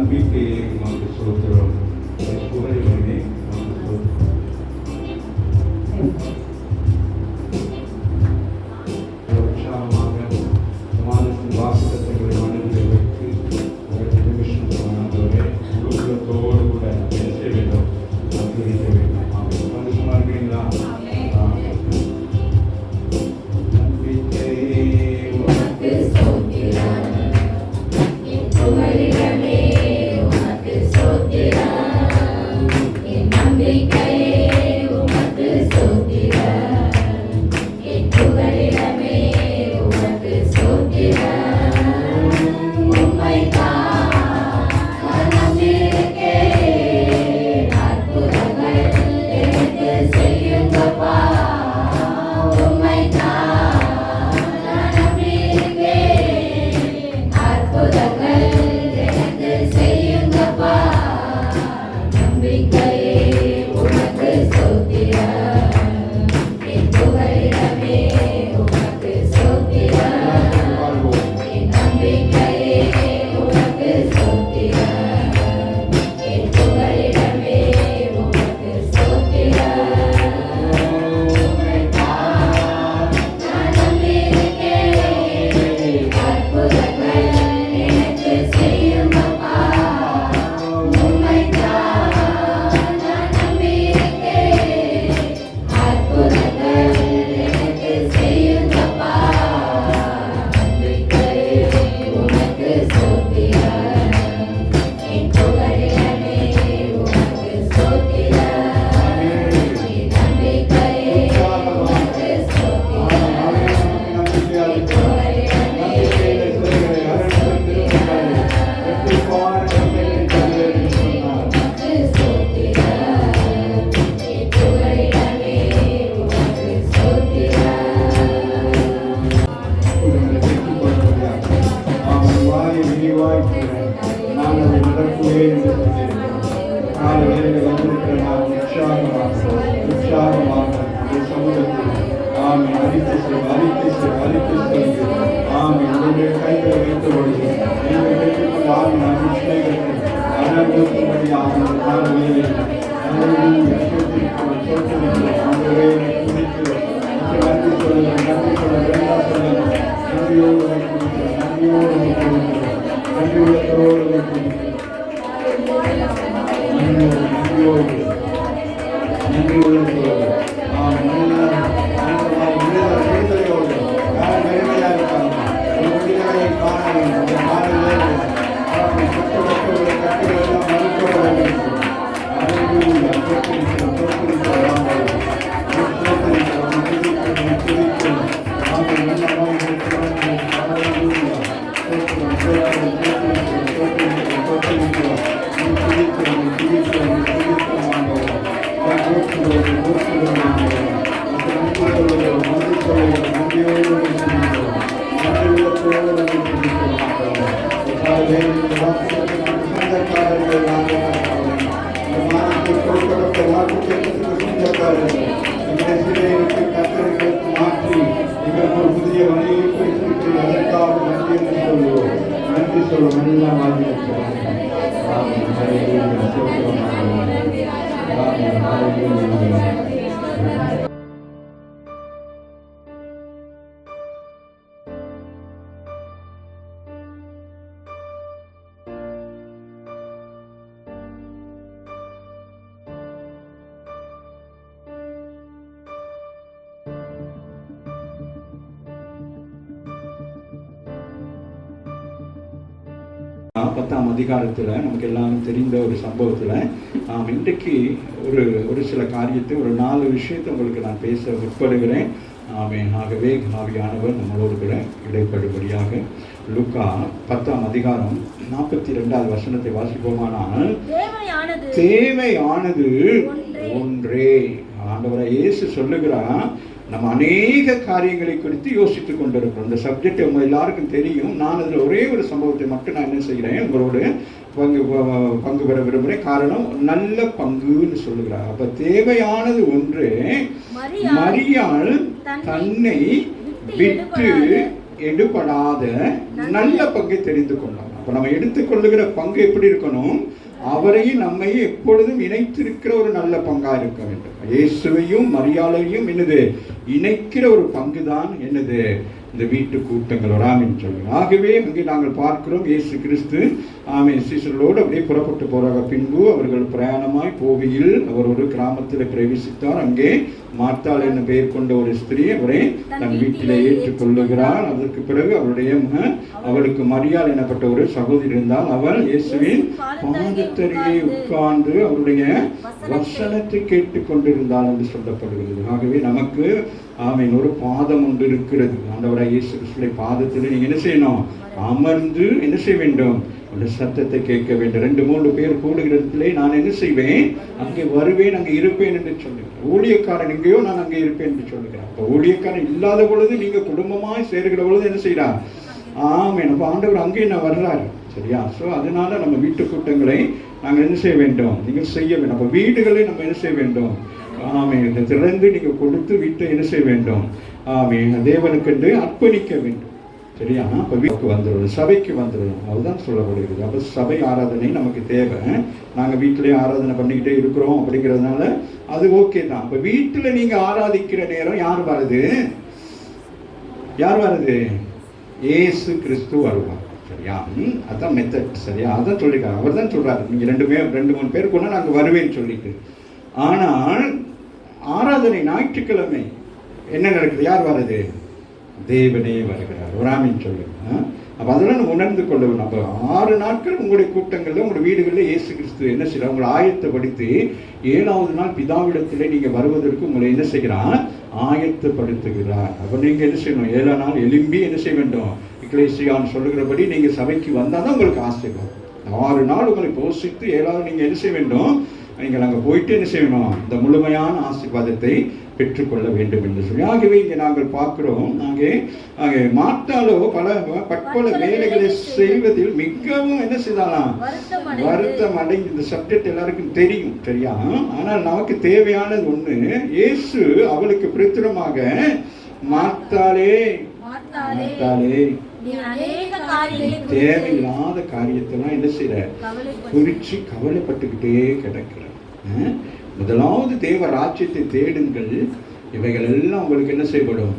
நம்பிக்கையை நமக்கு சொல்கிறோம். புகழிலே உற்சாகமாக சமாதானத்தின் வாசகத்தை மனதில் வைத்து ஒரு நிமிஷம் ஆண்டவரே குடும்பத்தோடு கூட பேச வேண்டும், அனுபவிக்க வேண்டும். மனுஷமா இருக்கீங்களா? பத்தாம் அதிகாரத்தில் நமக்கு எல்லாரும் தெரிந்த ஒரு சம்பவத்தில் இன்றைக்கு ஒரு சில காரியத்தை ஒரு 4 விஷயத்தை உங்களுக்கு நான் பேச முற்படுகிறேன். ஆகவே ஆவியானவர் நம்மளோடு கூட இடைப்படும்படியாக லூக்கா 10ஆம் அதிகாரம் 42வது வசனத்தை வாசிப்போமானால், தேவையானது ஒன்றே. ஆண்டவராய் இயேசு சொல்லுகிறார், நம்ம அநேக காரியங்களை குறித்து யோசித்துக் கொண்டிருக்கிறோம். இந்த சப்ஜெக்ட் உங்க எல்லாருக்கும் தெரியும். நான் அதில் ஒரே ஒரு சம்பவத்தை மட்டும் நான் என்ன செய்கிறேன், உங்களோட பங்கு பெற விரும்புகிறேன். காரணம், நல்ல பங்குன்னு சொல்லுகிறார். அப்ப தேவையானது ஒன்று. மரியாள் தன்னை விட்டு எடுபடாத நல்ல பங்கை தெரிந்து கொண்டார். அப்ப நம்ம எடுத்துக்கொள்ளுகிற பங்கு எப்படி இருக்கணும்? அவரையும் நம்மையும் எப்பொழுதும் இணைத்திருக்கிற ஒரு நல்ல பங்கா இருக்க வேண்டும். இயேசுவையும் மரியாதையும் என்னது இணைக்கிற ஒரு பங்கு தான் என்னது இந்த வீட்டு கூட்டங்களோட. ஆமீன் சொல்லுங்க. ஆகவே அங்கே நாங்கள் பார்க்கிறோம் இயேசு கிறிஸ்து சீசர்களோடு அப்படியே புறப்பட்டு போறாங்க. பின்பு அவர்கள் பிரயாணமாய் போகையில் அவர் ஒரு கிராமத்தில் பிரவேசித்தார். அங்கே மார்த்தாள் என்ன பெயர் கொண்ட ஒரு ஸ்திரீ அவரை தன் வீட்டிலே ஏற்றுக்கொள்ளுகிறாள். அதற்கு பிறகு அவருடைய அவளுக்கு மரியாள் எனப்பட்ட ஒரு சகோதரி இருந்தால் அவள் இயேசுவின் பாதத்தருகே உட்கார்ந்து அவருடைய வசனத்தை கேட்டுக் கொண்டிருந்தாள் என்று சொல்லப்படுகிறது. ஆகவே நமக்கு ஒரு பாதம் ஒன்று இருக்கிறது. ஆண்டவராகிய இயேசு கிறிஸ்துவின் பாதத்தில் நீங்க என்ன செய்யணும்? அமர்ந்து என்ன செய்ய வேண்டும்? அந்த சத்தத்தை கேட்க வேண்டும். 2-3 பேர் கூடுகிற இடத்திலே நான் என்ன செய்வேன்? அங்கே வருவேன், அங்கே இருப்பேன் என்று சொல்லுகிறேன். ஊழியக்காரன் எங்கேயோ நான் அங்கே இருப்பேன் என்று சொல்லுகிறேன். அப்போ ஊழியக்காரன் இல்லாத பொழுது நீங்க குடும்பமாய் சேருகிற பொழுது என்ன செய்யலாம்? அப்ப ஆண்டவர் அங்கே நான் வர்றாரு. சரியா? ஸோ அதனால நம்ம வீட்டு கூட்டங்களை நாங்கள் என்ன செய்ய வேண்டும்? நீங்கள் செய்ய வேண்டும். அப்போ வீடுகளை நம்ம என்ன செய்ய வேண்டும்? திறந்து நீங்க கொடுத்து வீட்டை என்ன செய்ய வேண்டும்? தேவனுக்கென்று அர்ப்பணிக்க வேண்டும். சரியா? அப்ப வீட்டுக்கு வந்துடணும், சபைக்கு வந்துடணும். அதுதான் சொல்லப்படுகிறது. அப்ப சபை ஆராதனை நமக்கு தேவை. நாங்க வீட்டிலேயே ஆராதனை பண்ணிக்கிட்டே இருக்கிறோம் அப்படிங்கிறதுனால அது ஓகே தான். அப்ப வீட்டுல நீங்க ஆராதிக்கிற நேரம் யார் வருது? யார் வருது? இயேசு கிறிஸ்து வருவார். சரியா? அதான் மெத்தட். சரியா? அதான் சொல்லிருக்காரு. அவர் தான் சொல்றாரு, நீங்க 2-3 பேர் கொண்டு நாங்க வருவேன்னு சொல்லிட்டு. ஆனால் ஆராதனை ஞாயிற்றுக்கிழமை என்ன நடக்குது? யார் வருது? தேவனே வருகிறார். ஒரு ஆமீன் சொல்லுங்க. அப்ப அதெல்லாம் உணர்ந்து கொள்ளணும். அப்ப 6 நாட்கள் உங்களுடைய கூட்டங்கள்ல உங்களுடைய வீடுகளில் இயேசு கிறிஸ்து என்ன செய்யறார்? உங்களை ஆயத்தப்படுத்தி 7வது நாள் பிதாவிடத்திலே நீங்க வருவதற்கு உங்களை என்ன செய்கிறார்? ஆயத்தப்படுத்துகிறார். அப்ப நீங்க என்ன செய்யணும்? 7ஆம் நாள் எழும்பி என்ன செய்ய வேண்டும்? எக்லேசியான்னு சொல்லுகிறபடி நீங்க சபைக்கு வந்தாதான் உங்களுக்கு ஆசீர்வாதம். 6 நாள் உங்களை போஷித்து 7வது நீங்க என்ன செய்ய வேண்டும்? நீங்கள் அங்கே போயிட்டு என்ன செய்யணும்? இந்த முழுமையான ஆசீர்வாதத்தை பெற்றுக்கொள்ள வேண்டும் என்று சொல்லி. ஆகவே இங்கே நாங்கள் பார்க்கிறோம், அங்கே மார்த்தாளோ பற்பல வேலைகளை செய்வதில் மிகவும் என்ன செய்தாலாம்? வருத்தம் அடைந்து. இந்த சப்ஜெக்ட் எல்லாருக்கும் தெரியும். சரியா? ஆனால் நமக்கு தேவையானது ஒண்ணு. இயேசு அவளுக்கு பிரத்திரமாக மார்த்தாளே தேவையில்லாத காரியத்தெல்லாம் என்ன செய்யற? குறிச்சு கவலைப்பட்டுக்கிட்டே கிடக்கிற. முதலாவது தேவ ராஜ்யத்தை தேடுங்கள், இவைகள் எல்லாம் உங்களுக்கு என்ன செய்யப்படும்?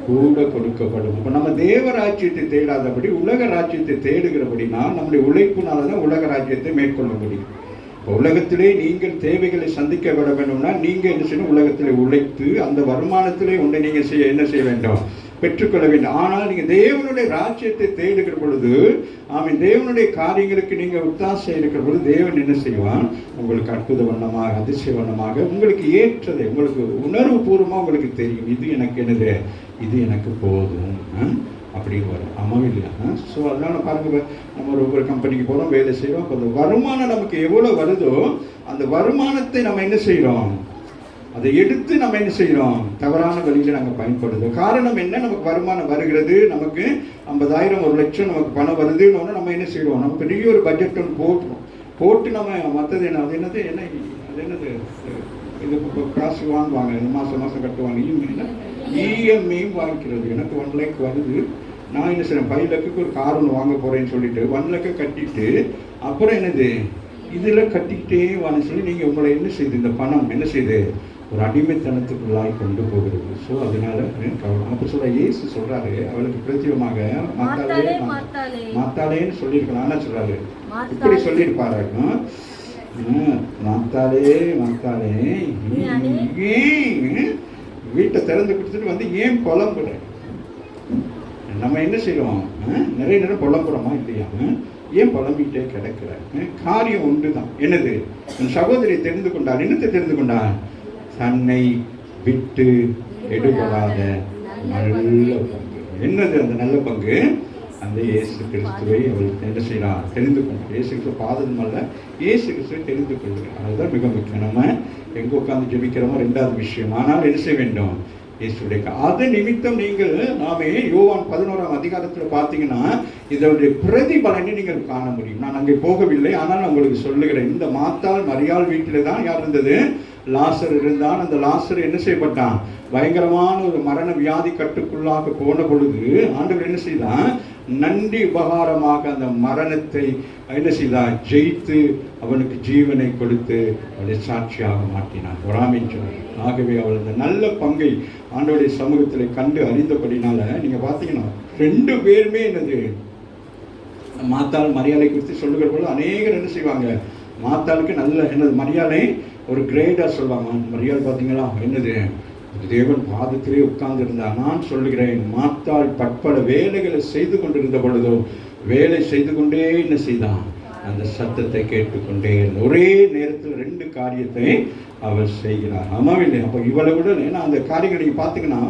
கூட கொடுக்கப்படும். அப்ப நம்ம தேவ ராஜ்யத்தை தேடாதபடி உலக ராஜ்யத்தை தேடுகிறபடினா நம்முடைய உழைப்புனாலதான் உலக ராஜ்யத்தை மேற்கொள்ள முடியும். இப்போ உலகத்திலே நீங்கள் தேவைகளை சந்திக்க விட வேண்டும்னா நீங்க என்ன செய்யணும்? உலகத்திலே உழைத்து அந்த வருமானத்திலே ஒன்றை நீங்க என்ன செய்ய வேண்டும்? பெற்றுக்கொள்ள வேண்டும். ஆனால் நீங்க தேவனுடைய ராஜ்யத்தை தேடுகிற பொழுது தேவனுடைய காரியங்களுக்கு நீங்க உத்தாசை இருக்கிற பொழுது தேவன் என்ன செய்வான்? உங்களுக்கு அற்புத வண்ணமாக, அதிசய வண்ணமாக, உங்களுக்கு ஏற்றதை, உங்களுக்கு உணர்வு பூர்வமா உங்களுக்கு தெரியும். இது எனக்கு என்னது? இது எனக்கு போதும் அப்படின்னு வரும். ஆமாம் இல்லையா? ஸோ அதனால பாருங்க, நம்ம ஒரு கம்பெனிக்கு போகிறோம், வேலை செய்கிறோம். அப்போ அந்த வருமானம் நமக்கு எவ்வளோ வருதோ அந்த வருமானத்தை நம்ம என்ன செய்கிறோம்? அதை எடுத்து நம்ம என்ன செய்யறோம்? தவறான வழியில நாங்கள் பயன்படுத்தும். காரணம் என்ன? நமக்கு வருமானம் வருகிறது, நமக்கு 50,000 1 லட்சம் நமக்கு பணம் வருதுன்னு நம்ம என்ன செய்வோம்? நம்ம பெரிய ஒரு பட்ஜெட் ஒன்று போட்டு நம்ம மற்றது என்ன அது என்னது இது காசு வாங்குவாங்க, மாதம் கட்டுவாங்க. இஎம்ஐயும் வாங்கிக்கிறது. எனக்கு 1 லட்சம் வருது, நான் என்ன செய்யறேன்? 5 லட்சத்துக்கு ஒரு கார் ஒன்று வாங்க போறேன்னு சொல்லிட்டு 1 லட்சம் கட்டிட்டு அப்புறம் என்னது இதில் கட்டிக்கிட்டே வான்னு சொல்லி நீங்கள் உங்களை என்ன செய்யுது? இந்த பணம் என்ன செய்யுது? ஒரு அடிமைத்தனத்துக்குள்ளாய் கொண்டு போகிறது. ஸோ அதனால அப்போ சொல்ற இயேசு சொல்றாரு, அவளுக்கு பிரத்யேகமாக மாத்தாளேன்னு சொல்லியிருக்கலாம். என்ன சொல்றாரு? இப்படி சொல்லியிருப்பாரு, மாத்தாளே ஏன் வீட்டை திறந்து கொடுத்துட்டு வந்து ஏன் புலம்புற? நம்ம என்ன செய்யறோம்? நிறைய நேரம் புலம்புறோமா இல்லையா? ஏன் புலம்பிட்டே கிடக்கிற? காரியம் ஒன்று தான். என்னது? என் சகோதரி தெரிந்து கொண்டார். என்னத்தை தெரிந்து கொண்டார்? தன்னை விட்டு எடுபடாத நல்ல பங்கு. என்னது அந்த நல்ல பங்கு? அந்த இயேசு கிறிஸ்துவை அவள் என்ன செய்யலாம்? தெரிந்து கொண்டார். இயேசு கிறிஸ்துவ பாதம் அல்ல, இயேசு கிறிஸ்துவை தெரிந்து கொள்கிறார். அதுதான் மிக முக்கியம். நம்ம எங்க உட்காந்து ஜெபிக்கிறோமோ 2வது விஷயம். ஆனால் என்ன செய்ய வேண்டும்? இயேசுடைய அது நிமித்தம் நீங்கள் நாமே யோவான் 11ஆம் அதிகாரத்தில் பார்த்தீங்கன்னா இதனுடைய பிரதிபலனை நீங்கள் காண முடியும். நான் அங்கே போகவில்லை, ஆனால் உங்களுக்கு சொல்லுகிறேன். இந்த மாத்தாள் மரியாள் வீட்டில் தான் யார் இருந்தது? லாசர் இருந்தான். அந்த லாசர் என்ன செய்யப்பட்டான்? பயங்கரமான ஒரு மரண வியாதி கட்டுக்குள்ளாக போன பொழுது ஆண்டவர் என்ன செய்தான்? நன்றி உபகாரமாக அந்த மரணத்தை என்ன செய்தார்? ஜெயித்து அவனுக்கு ஜீவனை கொடுத்து அவளை சாட்சியாக மாற்றினான். பொறாமைன்னு. ஆகவே அவள் அந்த நல்ல பங்கை ஆண்டவருடைய சமூகத்தில் கண்டு அறிந்தபடினால நீங்க பார்த்தீங்கன்னா 2 பேருமே என்னது, மாத்தாள் மரியாதை குறித்து சொல்லுகிற போது அநேகர் என்ன செய்வாங்க, மாத்தாளுக்கு நல்ல என்னது மரியாதை ஒரு கிரேடாக சொல்லுவாங்க. மரியாதை பார்த்தீங்களா என்னது, தேவன் பாதத்திலே உட்கார்ந்து இருந்தார். நான் சொல்லுகிறேன், மாத்தாள் பற்பல வேலைகளை செய்து கொண்டிருந்த பொழுதோ வேலை செய்து கொண்டே என்ன செய்தான், அந்த சத்தத்தை கேட்டுக்கொண்டே ஒரே நேரத்தில் 2 காரியத்தை அவள் செய்கிறார். ஆமாவில்லை? அப்போ இவளை விட ஏன்னா அந்த காரியங்களை நீங்கள் பார்த்தீங்கன்னா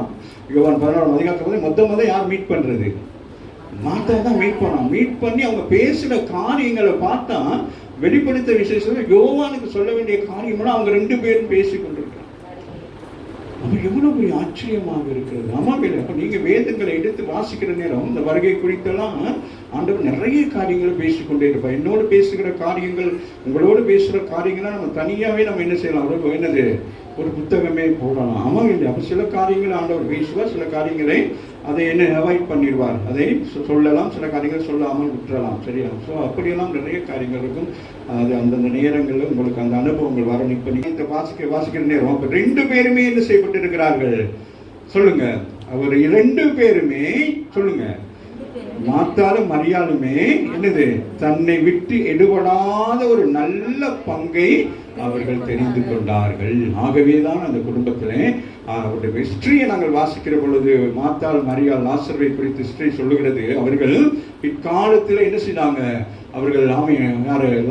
யோவான் 16 அதிகாரத்தில் முத யார் மீட் பண்ணுறது? மாத்தா தான் மீட் பண்ணான். மீட் பண்ணி அவங்க பேசுகிற காரியங்களை பார்த்தா வெளிப்படுத்த விசேஷம் யோவானுக்கு சொல்ல வேண்டிய காரியம்னா அவங்க 2 பேரும் பேசி கொண்டிருக்கிறாங்க. அப்போ எவ்வளோ பெரிய ஆச்சரியமாக இருக்கிறது. ஆமாவில்லை? அப்போ நீங்கள் வேதங்களை எடுத்து வாசிக்கிற நேரம் இந்த வருகை குறித்தெல்லாம் ஆண்டவர் நிறைய காரியங்களை பேசிக்கொண்டே இருப்பார். என்னோடு பேசுகிற காரியங்கள், உங்களோடு பேசுகிற காரியங்கள்லாம் நம்ம தனியாகவே நம்ம என்ன செய்யலாம், அவ்வளோ என்னது ஒரு புத்தகமே போடலாம். ஆமாவில்லை? அப்போ சில காரியங்கள் ஆண்டவர் பேசுவார், சில காரியங்களை அதை என்ன அவாய்ட் பண்ணிடுவார், அதை சொல்லலாம், சில காரியங்கள் சொல்லாமல் விட்டுறலாம். சரியா? ஸோ அப்படியெல்லாம் நிறைய காரியங்கள் இருக்கும். அது அந்தந்த நேரங்களில் உங்களுக்கு அந்த அனுபவங்கள் வர இப்போ நீங்கள் இந்த வாசிக்கிற நேரம் அப்போ 2 பேருமே என்ன செய்யப்பட்டு இருக்கிறார்கள் சொல்லுங்க. அவர் 2 பேருமே சொல்லுங்க, மாத்தாலும் மரியாளுமே என்னது, தன்னை விட்டு எடுபடாத ஒரு நல்ல பங்கை அவர்கள் தெரிந்து கொண்டார்கள். ஆகவேதான் அந்த குடும்பத்திலே அவருடைய ஹிஸ்டரியை நாங்கள் வாசிக்கிற பொழுது மாத்தாள் மரியாள் லாசருவை குறித்து ஹிஸ்டரி சொல்லுகிறது. அவர்கள் பிற்காலத்தில் என்ன செய்தாங்க, அவர்கள்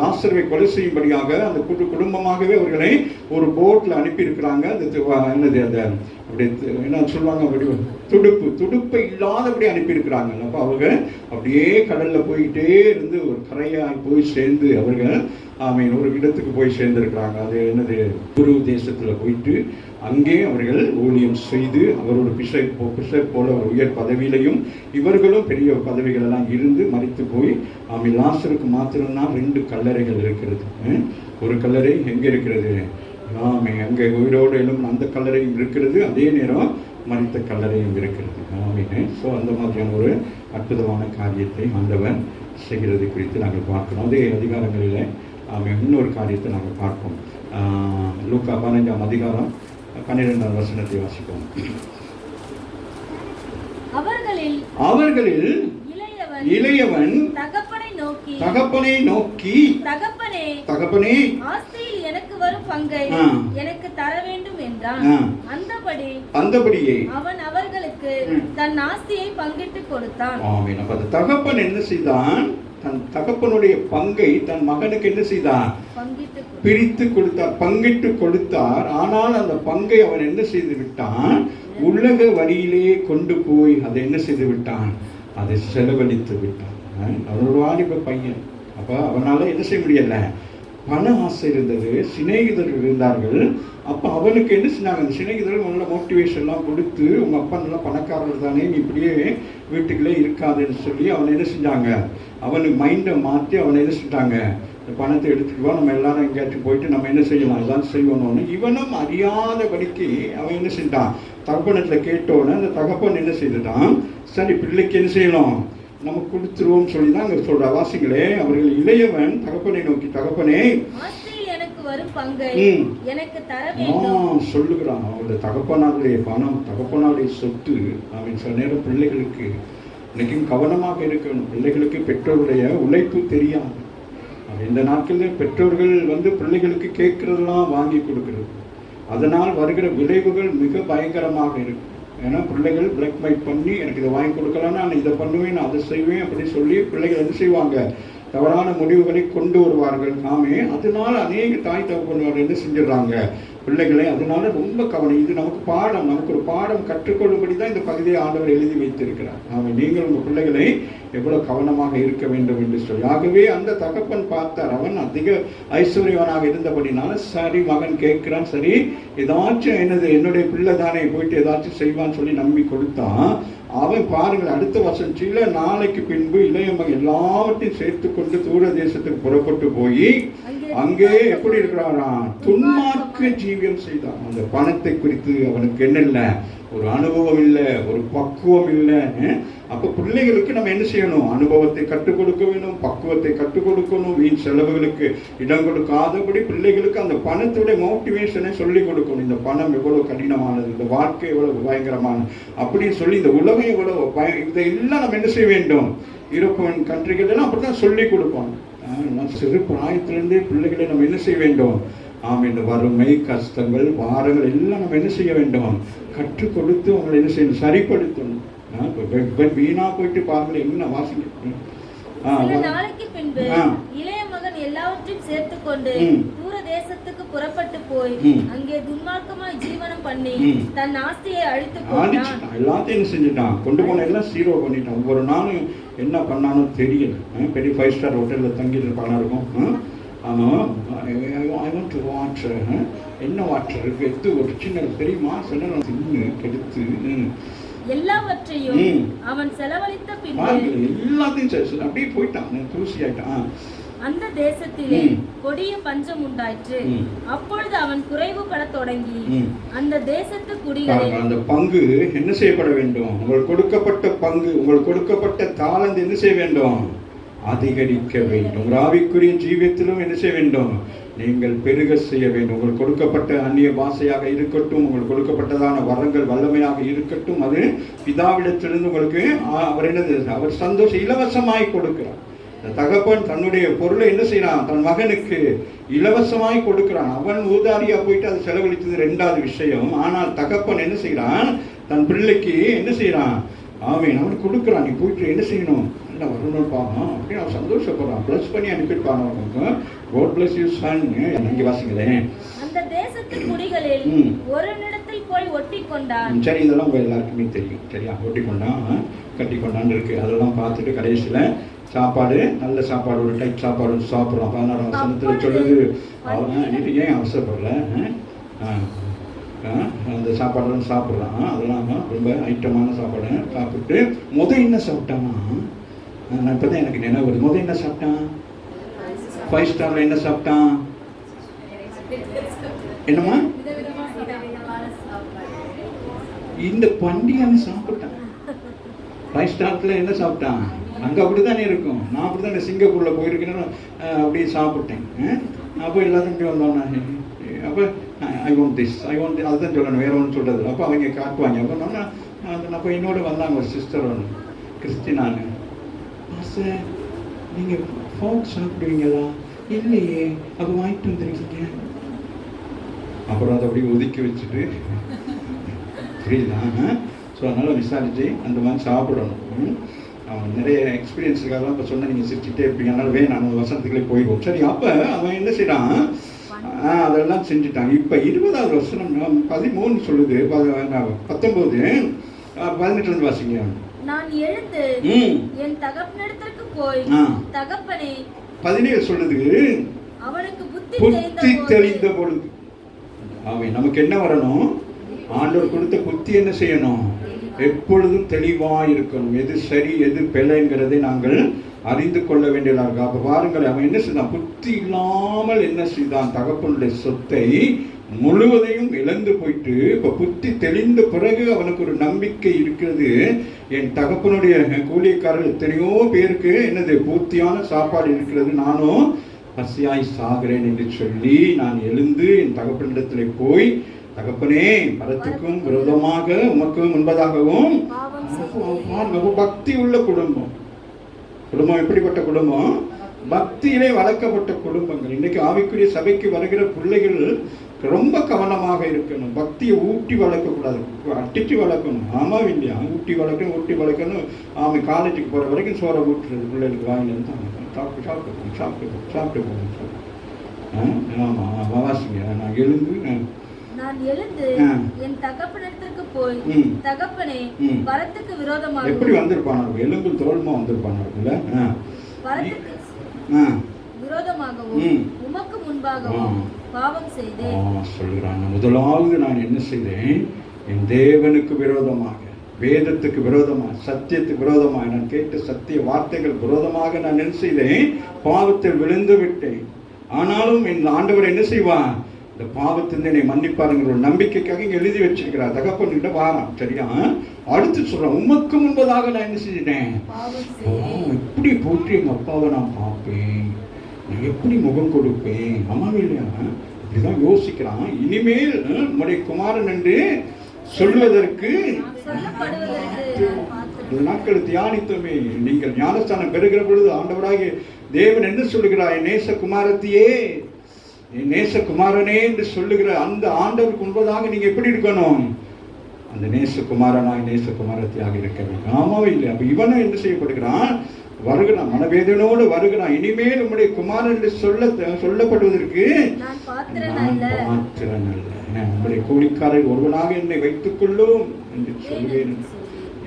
லாசருவை கொலை செய்யும்படியாக அந்த குடும்பமாகவே அவர்களை ஒரு போட்டில் அனுப்பியிருக்கிறாங்க. அந்த என்னது அந்த அப்படி என்ன சொல்லுவாங்க, அப்படி துடுப்பை இல்லாதபடி அனுப்பியிருக்கிறாங்க. அப்போ அவங்க அப்படியே கடலில் போயிட்டே இருந்து ஒரு கரையாய் போய் சேர்ந்து அவர்கள் ஒரு இடத்துக்கு போய் சேர்ந்திருக்கிறாங்க. அது என்னது, குரு தேசத்தில் போயிட்டு அங்கே அவர்கள் ஊழியம் செய்து அவரோட பிஷப் போல ஒரு உயர் பதவியிலையும் இவர்களும் பெரிய பதவிகளெல்லாம் இருந்து மரித்து போய் லாசருக்கு மாத்திரம்தான் 2 கல்லறைகள் இருக்கிறது. ஒரு கல்லறை எங்கே இருக்கிறது, அங்கே உயிரோடு எழும் அந்த கல்லறையும் இருக்கிறது, அதே நேரம் மரித்த கல்லறையும் இருக்கிறது. ஸோ அந்த மாதிரியான ஒரு அற்புதமான காரியத்தை ஆண்டவன் செய்கிறது குறித்து நாங்கள் பார்க்கிறோம். அதே அதிகாரங்களில் இன்னொரு காரியத்தை நாங்கள் பார்ப்போம். லூக்கா 15 அதிகாரம் 12 வசனத்தை வாசிப்போம். அவர்களில் இளையவன் தகப்பனை நோக்கி தகப்பனே ஆஸ்தியில் எனக்கு வரும் பங்கை எனக்கு தர வேண்டும் என்றான். அந்தபடியே அவன் அவர்களுக்கு தன் ஆஸ்தியை பங்கிட்டு கொடுத்தான். ஆமென். அப்ப அந்த தகப்பன் என்ன செய்தான், தன் தகப்பனுடைய பங்கை தன் மகனுக்கு என்ன செய்தான், பிரித்து கொடுத்தார், பங்கிட்டு கொடுத்தார். ஆனால் அந்த பங்கை அவன் என்ன செய்து விட்டான், உலக வழியிலே கொண்டு போய் அதை என்ன செய்து விட்டான், அதை செலவழித்து விட்டான். அவனோட வாலிப பையன். அப்ப அவனால என்ன செய்ய முடியல, பண ஆசை இருந்தது, சிநேகிதர்கள் இருந்தார்கள். அப்போ அவனுக்கு என்ன செஞ்சாங்க, அந்த சிநேகிதர்கள் நல்ல மோட்டிவேஷன்லாம் கொடுத்து, உங்கள் அப்பா நல்லா பணக்காரர் தானே, நீ இப்படியே வீட்டுக்குள்ளே இருக்காதுன்னு சொல்லி அவனை என்ன செஞ்சாங்க, அவனுக்கு மைண்டை மாற்றி அவனை என்ன செஞ்சாங்க, இந்த பணத்தை எடுத்துட்டு வா, நம்ம எல்லாரும் எங்கேயாச்சும் போயிட்டு நம்ம என்ன செய்யலாம், எல்லாம் செய்வோன்னு. இவனும் அறியாதபடிக்கு அவன் என்ன செஞ்சான், தகப்பனத்தில் கேட்டோன்னு அந்த தகப்பன் என்ன செய்துட்டான், சரி பிள்ளைக்கு என்ன செய்யலாம், நம்ம கொடுத்துருவோம் சொல்லி தான் அங்கே சொல்ற. வாசிங்களே, அவர்கள் இளையவன் தகப்பனை நோக்கி, தகப்பனே எனக்கு வரும் பங்கை எனக்கு தர வேண்டும் சொல்லுகிறான். அவருடைய தகப்பனாருடைய பணம், தகப்பனாருடைய சொத்து. அவன் சில நேரம் பிள்ளைகளுக்கு இன்னைக்கும் கவனமாக இருக்கணும். பிள்ளைகளுக்கு பெற்றோருடைய உழைப்பு தெரியாது. இந்த நாட்களில் பெற்றோர்கள் பிள்ளைகளுக்கு கேட்கறதெல்லாம் வாங்கி கொடுக்கிறது. அதனால் வருகிற விளைவுகள் மிக பயங்கரமாக இருக்கும். ஏன்னா பிள்ளைகள் பிளாக்மெயில் பண்ணி எனக்கு இதை வாங்கி கொடுக்கலன்னா நான் இதை பண்ணுவேன், நான் அதை செய்வேன் அப்படி சொல்லி பிள்ளைகள் என்ன செய்வாங்க, தவறான முடிவுகளை கொண்டு வருவார்கள். அதனால அநேக தாய் தகப்பன்கள் என்ன செஞ்சிடறாங்க பிள்ளைகளை. அதனால ரொம்ப கவனம். இது நமக்கு பாடம், நமக்கு ஒரு பாடம் கற்றுக்கொள்ளும்படி தான் இந்த பகுதியை ஆண்டவர் எழுதி வைத்திருக்கிறார். நீங்கள் உங்கள் பிள்ளைகளை எவ்வளவு கவனமாக இருக்க வேண்டும் என்று சொல்லி. ஆகவே அந்த தகப்பன் பார்த்தார், அவன் அதிக ஐஸ்வர்யவனாக இருந்தபடினால சரி மகன் கேட்கிறான், சரி ஏதாச்சும் என்னுடைய பிள்ளை தானே போயிட்டு ஏதாச்சும் செய்வான்னு சொல்லி நம்பி கொடுத்தான். அவன் பாருங்கள், அடுத்த வருஷம் சில நாளைக்கு பின்பு இளைய மகன் எல்லாவற்றையும் சேர்த்து கொண்டு தூர தேசத்துக்கு புறப்பட்டு போய் அங்கே எப்படி இருக்கிறாரா? துன்மார்க்க ஜீவியம் செய்தான். அந்த பணத்தை குறித்து அவனுக்கு என்ன இல்லை, ஒரு அனுபவம் இல்லை, ஒரு பக்குவம் இல்லை. அப்போ பிள்ளைகளுக்கு நம்ம என்ன செய்யணும்? அனுபவத்தை கற்றுக் கொடுக்க வேணும், பக்குவத்தை கற்றுக் கொடுக்கணும். வீண் செலவுகளுக்கு இடம் கொடுக்காதபடி பிள்ளைகளுக்கு அந்த பணத்துடைய மோட்டிவேஷனை சொல்லிக் கொடுக்கணும். இந்த பணம் எவ்வளவு கடினமானது, இந்த வாழ்க்கை எவ்வளவு பயங்கரமானது அப்படின்னு சொல்லி, இந்த உலகம் எவ்வளவு இதெல்லாம் நம்ம என்ன செய்ய வேண்டும்? யூரோப்பியன் கண்ட்ரிகள் எல்லாம் அப்படித்தான் சொல்லிக் கொடுக்கணும். சிறு பிராயத்திலிருந்தே பிள்ளைகளை நம்ம என்ன செய்ய வேண்டும்? இந்த வறுமை, கஷ்டங்கள், வாரங்கள் எல்லாம் நம்ம என்ன செய்ய வேண்டும்? கற்றுக் கொடுத்து அவங்களை என்ன செய்யணும்? சரிப்படுத்தணும். வீணா போயிட்டு பாருங்கள், என்ன வாசிங்க. சில நாளைக்கு பின்பு இளைய மகன் எல்லாவற்றையும் சேர்த்து கொண்டு தூர தேசத்துக்கு புறப்பட்டு போய் அங்கே துன்மார்க்கமாய் ஜீவனம் பண்ணி தன் ஆஸ்தியை அழித்து போட்டான். எல்லாத்தையும் என்ன செஞ்சுட்டான்? கொண்டு போன எல்லாம் சீரோ பண்ணிட்டான். ஒவ்வொரு நாளும் என்ன பண்ணானோ தெரியல. பெரிய 5 ஸ்டார் ஹோட்டலில் தங்கிட்டு பணம் இருக்கும். ஆனால் ஐ வாண்ட் டு வாட்டர். என்ன வாட்டர் இருக்கு? எடுத்து ஒரு சின்ன தெரியுமா? சொன்ன தின்னு கெடுத்து எல்லாவற்றையும் அவன் செலவழித்த பின்பு எல்லாத்தையும் அப்படியே போயிட்டான், தூசி ஆயிட்டான். அந்த தேசத்திலே கொடிய பஞ்சம் உண்டாயிற்று. அப்பொழுது அவன் குறைவுபட தொடங்கி அந்த தேசத்து குடிகளில் அந்த பங்கு என்ன செய்யப்பட வேண்டும்? உங்களுக்கு கொடுக்கப்பட்ட பங்கு, உங்களுக்கு கொடுக்கப்பட்ட தாளந்து என்ன செய்ய வேண்டும்? அதிகரிக்க வேண்டும். ஒரு ஆவிக்குரிய ஜீவியத்திலும் என்ன செய்ய வேண்டும்? நீங்கள் பெருக செய்ய வேண்டும். உங்களுக்கு கொடுக்கப்பட்ட அந்நிய பாஷையாக இருக்கட்டும், உங்களுக்கு கொடுக்கப்பட்டதான வரங்கள் வல்லமையாக இருக்கட்டும், அது பிதாவிடத்திலிருந்து உங்களுக்கு அவர் என்னது? அவர் சந்தோஷம் இலவசமாய் கொடுக்கிறார். தகப்பன் தன்னுடைய பொருளை என்ன செய்யறான்? தன் மகனுக்கு இலவசமாய் கொடுக்கிறான். அவன் ஊதாரியா போயிட்டு அதை செலவழித்தது 2வது விஷயம். ஆனால் தகப்பன் என்ன செய்யறான்? தன் பிள்ளைக்கு என்ன செய்யறான்? அவன் கொடுக்குறான். நீ போயிட்டு என்ன செய்யணும்? இல்லை வரணும் பாவம் அப்படின்னு அவன் சந்தோஷப்படுறான். ப்ளஸ் பண்ணி அனுப்பியிருப்பான். அவனுக்கு God bless you son. நீங்க வாசிங்களேன். அந்த தேசத்து குடிகளில் ஒரு இடத்தில் போய் ஒட்டி கொண்டான். சரி, இதெல்லாம் உங்க எல்லாருக்குமே தெரியும். சரியா? ஒட்டி கொண்டான், கட்டி கொண்டான்னு இருக்கு. அதெல்லாம் பார்த்துட்டு கடைசியில் சாப்பாடு, நல்ல சாப்பாடு, ஒரு டைப் சாப்பாடு சாப்பிட்றோம். 16ஆம் வசனத்தில் சொல்லுது. இது ஏன் அவசரப்படல? அந்த சாப்பாடெல்லாம் சாப்பிட்றான். அதெல்லாம் ரொம்ப ஐட்டமான சாப்பாடு சாப்பிட்டு என்ன சாப்பிட்டான்னா, நான் இப்போ தான் எனக்கு நினைவு வருது. என்ன சாப்பிட்டான்? 5 ஸ்டாரில் என்ன சாப்பிட்டான்? என்னம்மா? இந்த பண்டிகை சாப்பிட்டான். 5 ஸ்டாரில் என்ன சாப்பிட்டான்? அங்கே அப்படி தானே இருக்கும். நான் அப்படி தானே சிங்கப்பூரில் போயிருக்கேன்னு அப்படியே சாப்பிட்டேன். அப்போ எல்லாத்தையும் இப்படி வந்தோம். அப்போ I want this, I want அதுதான் சொல்லணும், வேற ஒன்று சொல்கிறது. அப்போ அவங்க காட்டுவாங்க. அப்போ நான் அப்போ என்னோட வந்தாங்க ஒரு சிஸ்டர் ஒன்று, கிறிஸ்டினானு. சார் நீங்கள் ஃபோக் சாப்பிடுவீங்களா? இல்லையே. அப்போ வாங்கிட்டு வந்துருக்கீங்க. அப்புறம் அதை அப்படியே ஒதுக்கி வச்சுட்டு புரியுதா? ஸோ அதனால் விசாரித்து அந்த மாதிரி சாப்பிடணும். அவன் நிறைய எக்ஸ்பீரியன்ஸுக்காக இப்போ சொன்ன நீங்கள் சிரிச்சுட்டே இருப்பீங்க. அதனால் நான் வசனத்துக்குள்ளே போயிடுவோம். சரி, அப்போ அவன் என்ன செய்யறான்? அதெல்லாம் செஞ்சுட்டாங்க. இப்போ 20வது வசனம் 13 சொல்லுது. 19 18 வாசிங்க. நான் எழுந்து என் தகப்பனிடத்திற்கு போய் தகப்பனே 17 சொல்லுது. அவனுக்கு புத்தி தெளிந்த பொழுது. அவன் நமக்கு என்ன வரணும்? ஆண்டவர் கொடுத்த புத்தி என்ன செய்யணும்? எப்பொழுதும் தெளிவாக இருக்கணும். எது சரி எது பிழைங்கிறதை நாங்கள் அறிந்து கொள்ள வேண்டியதாக. அப்போ பாருங்கள், அவன் என்ன செய்தான்? புத்தி இல்லாமல் என்ன செய்தான்? தகப்பனுடைய சொத்தை முழுவதையும் இழந்து போயிட்டு, இப்போ புத்தி தெளிந்த பிறகு அவனுக்கு ஒரு நம்பிக்கை இருக்கிறது. என் தகப்பனுடைய கூலிக்காரர்கள் எத்தனையோ பேருக்கு என்னது? பூர்த்தியான சாப்பாடு இருக்கிறது, நானும் பசியாய் சாகிறேன் என்று சொல்லி நான் எழுந்து என் தகப்பனிடத்தில் போய், தகப்பனே, பரத்துக்கும் விரோதமாக உமக்கு முன்பதாகவும். பக்தி உள்ள குடும்பம். குடும்பம் எப்படிப்பட்ட குடும்பம்? பக்தியிலே வளர்க்கப்பட்ட குடும்பங்கள். இன்னைக்கு ஆவிக்குரிய சபைக்கு வருகிற பிள்ளைகள் ரொம்ப கவனமாக இருக்கணும். பக்தியை ஊட்டி வளர்க்கக்கூடாது, அட்டிச்சு வளர்க்கணும். ஆமாம் இல்லையா? ஊட்டி வளர்க்கணும். ஆமாம், காலேஜுக்கு போகிற வரைக்கும் சோறை ஊட்டுறது பிள்ளைகளுக்கு வாங்கிட்டு சாப்பிட்டு போகணும். ஆமாம், வாசிங்க. நான் எழுந்து என் தகப்பனிடத்திற்கு போய் தகப்பனே, வரத்துக்கு விரோதமாக. எப்படி வந்திருப்பாங்க? எலும்பு தோல்மா வந்திருப்பாங்க. வரத்துக்கு விரோதமாகவும் உமக்கு முன்பாகவும் பாவம் செய்தேன் சொல்கிறாங்க. முதலாவது நான் என்ன செய்தேன்? என் தேவனுக்கு விரோதமாக, வேதத்துக்கு விரோதமாக, சத்தியத்துக்கு விரோதமாக, நான் கேட்ட சத்திய வார்த்தைகள் விரோதமாக நான் என்ன செய்தேன்? பாவத்தில் விழுந்து விட்டேன். ஆனாலும் இந்த ஆண்டவர் என்ன செய்வான், இந்த பாவத்திலிருந்து என்னை மன்னிப்பாருங்கிற ஒரு நம்பிக்கைக்காக இங்க எழுதி வச்சிருக்கிறார். தகப்பன்கிட்ட வாரான். சரியா? அடுத்து சொல்றேன், உமக்கு முன்பதாக நான் என்ன செஞ்சிட்டேன், எப்படி போற்றி எங்க அப்பாவை நான் பார்ப்பேன், நான் எப்படி முகம் கொடுப்பேன். அம்மாவே இல்லையா? இப்படிதான் யோசிக்கிறான். இனிமேல் உம்முடைய குமாரன் என்று சொல்வதற்கு நாட்கள் தியானித்தோமே. நீங்கள் ஞானஸ்தானம் பெறுகிற பொழுது ஆண்டவராகிய தேவன் என்ன சொல்லுகிறார், என் நேச குமாரத்தியே, என் நேச குமாரனே என்று சொல்லுகிற அந்த ஆண்டவருக்கு முன்பதாக நீங்க எப்படி இருக்கணும், அந்த நேசகுமாரனாய் நேசகுமாரத்தியாக இருக்க வேண்டும். ஆமாவே இல்லை. அப்ப இவனும் என்ன செய்யப்படுகிறான், வருகிறான், மனவேதனோடு வருகிறான். இனிமேல் உம்முடைய குமாரன் என்று சொல்லப்படுவதற்கு நான் பாத்திரன் அல்ல, நம்முடைய கூலிக்காரர் ஒருவனாக என்னை வைத்துக் கொள்ளும் என்று சொல்வேன்.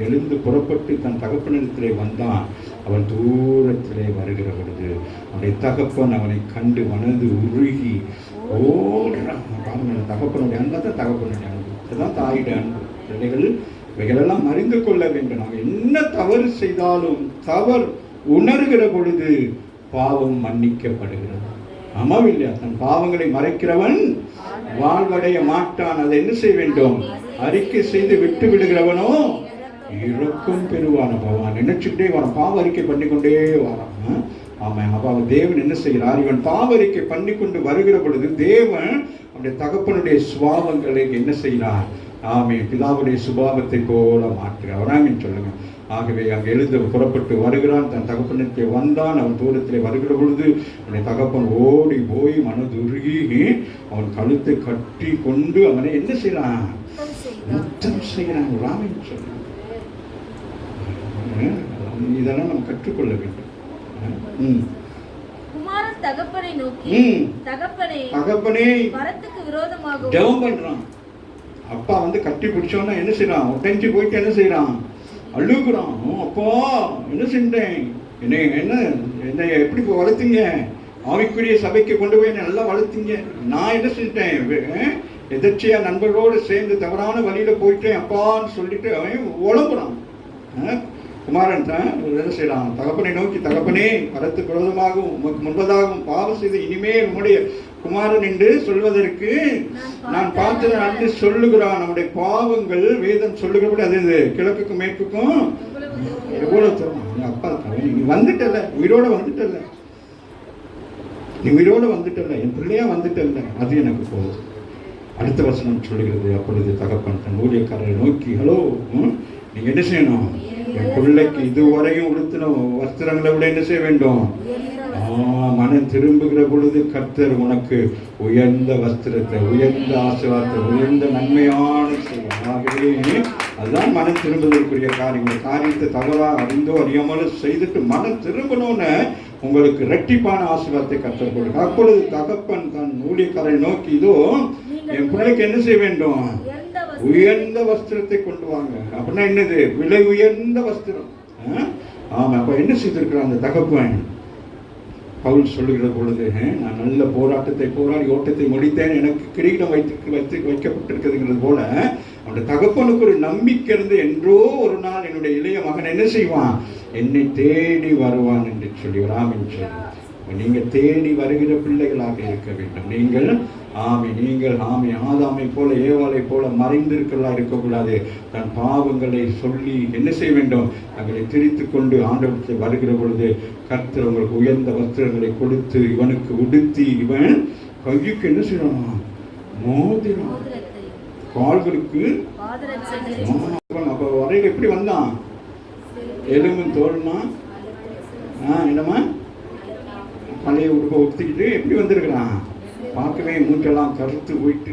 எழுந்து புறப்பட்டு தன் தகப்பனிடத்திலே வந்தான். அவன் தூரத்திலே வருகிற பொழுது அவனுடைய தகப்பன் அவனை கண்டு மனது உருகி ஓடுறான். தகப்பனுடைய அன்பதான் தகப்பனுடைய அன்பு, அதுதான் தாயுடைய அன்பு. பிள்ளைகள் இவைகளெல்லாம் அறிந்து கொள்ள வேண்டும். நாங்கள் என்ன தவறு செய்தாலும் தவறு உணர்கிற பொழுது பாவம் மன்னிக்கப்படுகிறது. ஆமாவில்லையா? தன் பாவங்களை மறைக்கிறவன் வாழ்வடைய மாட்டான். அதை என்ன செய்ய வேண்டும், அறிக்கை செய்து விட்டு விடுகிறவனோ இறக்கும் பெறுவான. பகவான் நினைச்சுக்கிட்டே வரான், பாவ அறிக்கை பண்ணிக்கொண்டே வரான். ஆமாம். அப்ப அவன் தேவன் என்ன செய்கிறார், இவன் பாவ அறிக்கை பண்ணி கொண்டு வருகிற பொழுது தேவன் அவனுடைய தகப்பனுடைய சுபாவங்களை என்ன செய்கிறார், ஆமே, பிதாவுடைய சுபாவத்தை போல மாற்றுகிறார். அவராமின்னு சொல்லுங்க. ஆகவே அங்கே எழுந்து புறப்பட்டு வருகிறான். தன் தகப்பனுக்கு வந்தான். அவன் தூரத்திலே வருகிற பொழுது அவனுடைய தகப்பன் ஓடி போய் மனதுருகி அவன் கழுத்தை கட்டி கொண்டு அவனை என்ன செய்யறான், முத்தம் செய்யறான். ராமின்னு சொல்லுங்க. இதெல்லாம் நம்ம கற்றுக்கொள்ள வேண்டும். குமாரன் தகப்பனை நோக்கி, தகப்பனே வரத்துக்கு விரோதமாக ஜெபம் பண்றான். அப்பா வந்து கட்டி பிடிச்சோன்னா என்ன செய்யறான், உடைஞ்சு போயிட்டு என்ன செய்யறான், அழுகுறான். அப்பா என்ன செஞ்சேன், என்னை எப்படி வளர்த்தீங்க, ஆவிக்குரிய சபைக்கு கொண்டு போய் என்ன நல்லா வளர்த்தீங்க, நான் என்ன செஞ்சிட்டேன், எதிர்ச்சியா நண்பர்களோடு சேர்ந்து தவறான வழியில போயிட்டேன் அப்பான்னு சொல்லிட்டு அவன் உழம்புறான். குமாரன் தான் என்ன செய்யறான், தகப்பனை நோக்கி, தகப்பனே வரத்துக்கு விரோதமாகவும் உமக்கு முன்பதாகவும் பாவம் செய்து இனிமேல் உம்முடைய குமாரன் என்று சொல்வதற்கு நான் பார்த்தேன் என்று சொல்லுகிறான். நம்முடைய பாவங்கள் வேதம் சொல்லுகிறபடி அது கிழக்குக்கும் மேற்குக்கும் எவ்வளவு தரும். அப்பா நீ வந்துட்டல, உயிரோட வந்துட்டல, நீ உயிரோட வந்துட்டல, என் பிள்ளையா வந்துட்டல, அது எனக்கு போதும். அடுத்த வசனம் சொல்லுகிறது, அப்பொழுது தகப்பன் தன் ஊழியக்காரரை நோக்கி, ஹலோ, நீங்க என்ன செய்யணும், என் பிள்ளைக்கு இதுவரையும் உடுத்தின வஸ்திரங்களை விட என்ன செய்ய வேண்டும், மனம் திரும்புகிற பொழுது கர்த்தர் உனக்கு உயர்ந்த வஸ்திரத்தை, உயர்ந்த ஆசீர்வாதத்தை, உயர்ந்த நன்மையான செய்வாகவே. அதுதான் மனம் திரும்புவதற்குரிய காரியங்கள். காரியத்தை தவறா அறிந்தோ அறியாமலோ செய்துட்டு மனம் திரும்பணும்னு உங்களுக்கு இரட்டிப்பான ஆசீர்வாதத்தை கர்த்தர் கொடுக்க. அப்பொழுது தகப்பன் தன் ஊழியக்காரரை நோக்கி, இதோ என் பிள்ளைக்கு என்ன செய்ய வேண்டும், உயர்ந்த வஸ்திரத்தை கொண்டு வாங்க. அப்படின்னா என்னது, விலை உயர்ந்த வஸ்திரம். ஆமா. அப்ப என்ன செய்திருக்கிறான் அந்த தகப்பன், பவுல் சொல்லுகிற பொழுது, நான் நல்ல போராட்டத்தை போராடி ஓட்டத்தை முடித்தேன், எனக்கு கிரீடம் வைக்கப்பட்டிருக்கிறதுங்கிறது போல அவனுடைய தகப்பனுக்கு ஒரு நம்பிக்கை இருந்து, என்றோ ஒரு நாள் என்னுடைய இளைய மகன் என்ன செய்வான், என்னை தேடி வருவான் என்று சொல்லி ராமின் சொல்லி. நீங்க தேடி வருகிற பிள்ளைகளாக இருக்க வேண்டும். நீங்கள் ஆதாமை போல ஏவாளை போல மறைந்திருக்கிறதா இருக்கக்கூடாது. தன் பாவங்களை சொல்லி என்ன செய்ய வேண்டும், தங்களை திரித்து கொண்டு ஆண்டவரத்தை வருகிற பொழுது கர்த்தர் உங்களுக்கு உயர்ந்த வஸ்திரங்களை கொடுத்து இவனுக்கு உடுத்தி, இவன் கையுக்கு என்ன செய்யணும், மோதிரம், கால்களுக்கு. அப்ப வரையில எப்படி வந்தான், எலும்பும் தோல்மா, என்னமா பழைய உடுப்பை உடுத்திக்கிட்டு எப்படி வந்திருக்கிறான், பார்க்கவே மூச்செல்லாம் கருத்து போயிட்டு,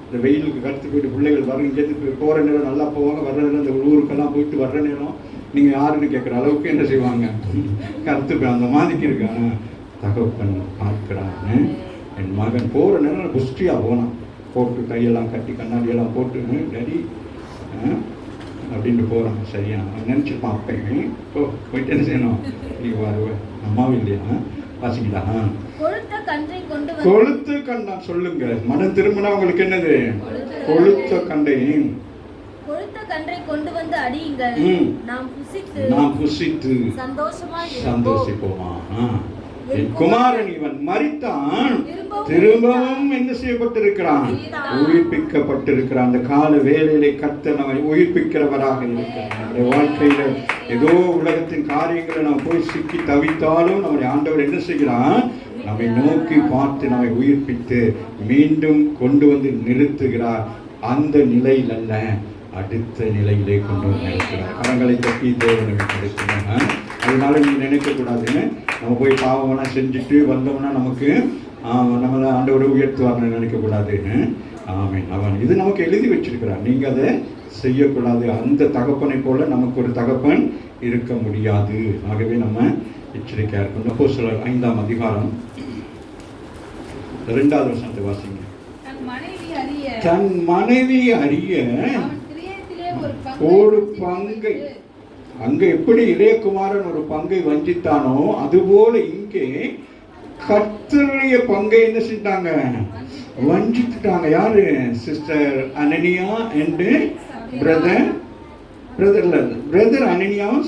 இந்த வெயிலுக்கு கருத்து போயிட்டு பிள்ளைகள் வர இங்கேருந்து போகிற நேரம் நல்லா போவாங்க, வர்ற நேரம் இந்த ஊருக்கெல்லாம் போயிட்டு வர்ற நேரம் நீங்கள் யாருன்னு கேட்குற அளவுக்கு என்ன செய்வாங்க, கருத்து அந்த மாதிரிக்கு இருக்காங்க. தகப்பன் பார்க்குறாங்க, என் மகன் போகிற நேரம் புஷ்டியாக போனான், போட்டு கையெல்லாம் கட்டி கண்ணாடியெல்லாம் போட்டு டடி அப்படின்ட்டு போகிறான். சரியா நினச்சி பார்ப்பேன், போயிட்டு என்ன செய்யணும், நீ வருவேன் அம்மாவும் இல்லையா, வாசிங்களா, கொழுத்த கண்டான். சொல்லுங்க, மனம் திரும்பினா உங்களுக்கு என்னது, கொழுத்த கண்டை கொண்டு வந்து அடியுங்கள், நாம் புசித்து சந்தோஷிப்போமா. என் குமாரன் இவன் மரித்தான், திரும்பவும் என்ன செய்யப்பட்டிருக்கிறான், உயிர்ப்பிக்கப்பட்டிருக்கிறான். அந்த கால வேளையிலே கர்த்தர் நம்மை உயிர்ப்பிக்கிறவராக இருக்கிறார். நம்முடைய வாழ்க்கையில ஏதோ உலகத்தின் காரியங்களை நம்ம போய் சிக்கி தவித்தாலும் நம்முடைய ஆண்டவர் என்ன செய்கிறான், நம்மை நோக்கி பார்த்து நம்மை உயிர்ப்பித்து மீண்டும் கொண்டு வந்து நிறுத்துகிறார். அந்த நிலையில் அல்ல, அடுத்த நிலையிலே கொண்டு வந்து நிறுத்துகிறார். கரங்களை தட்டி தேவனுக்கு கிடைக்கணும். அதனால நீங்க நினைக்க கூடாதுன்னு நம்ம போய் பாவம்லாம் செஞ்சுட்டு வந்தோம்னா நமக்கு நம்மளை ஆண்டவரை உயர்த்துவார்னு நினைக்க கூடாதுன்னு. ஆமென். அவன் இது நமக்கு எழுதி வச்சிருக்கிறார். நீங்க அதை செய்யக்கூடாது. அந்த தகப்பனை போல நமக்கு ஒரு தகப்பன் இருக்க முடியாது. ஆகவே நம்ம எச்சரிக்கையா இருக்கணும். அப்போஸ்தலர் 5ஆம் அதிகாரம் 2வது வசனத்தை வாசிங்க. தன் மனைவி அறிய ஒரு பங்கை, அங்க எப்படி இளையகுமாரன் ஒரு பங்கை வஞ்சித்தானோ அதுபோல இங்கே கர்த்தருடைய பங்கை என்ன செஞ்சாங்க, வஞ்சித்துட்டாங்க. யாரு? சிஸ்டர் அனனியா அண்ட் பிரதர் அனனியாவும்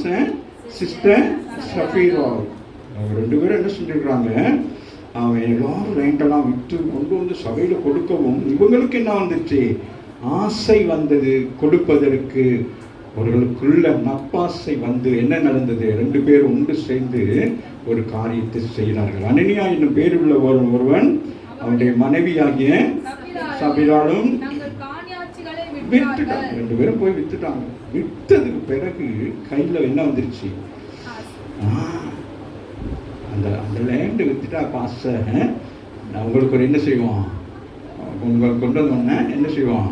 சிஸ்டர் சஃபீரா, அவங்க 2 பேரும் என்ன செஞ்சிருக்கிறாங்க, அவன் எல்லாரும் லைட்டெல்லாம் விற்று கொண்டு வந்து சபையில் கொடுக்கவும் இவங்களுக்கு என்ன வந்துச்சு, ஆசை வந்தது கொடுப்பதற்கு. அவர்களுக்குள்ள நப்பாசை வந்து என்ன நடந்தது, 2 பேர் ஒன்று சேர்ந்து ஒரு காரியத்தை செய்கிறார்கள். அனனியா என்னும் பேருள்ள ஒருவன் அவனுடைய மனைவியாகிய சபீராலும் வித்துட்டாங்க. 2 பேரும் போய் வித்துட்டாங்க. வித்ததுக்கு பிறகு கையில் என்ன வந்துருச்சு, அந்த லேண்டு வித்துட்டா பாச உங்களுக்கு ஒரு என்ன செய்வோம், உங்களுக்கு கொண்டு வந்தோடனே என்ன செய்வோம்,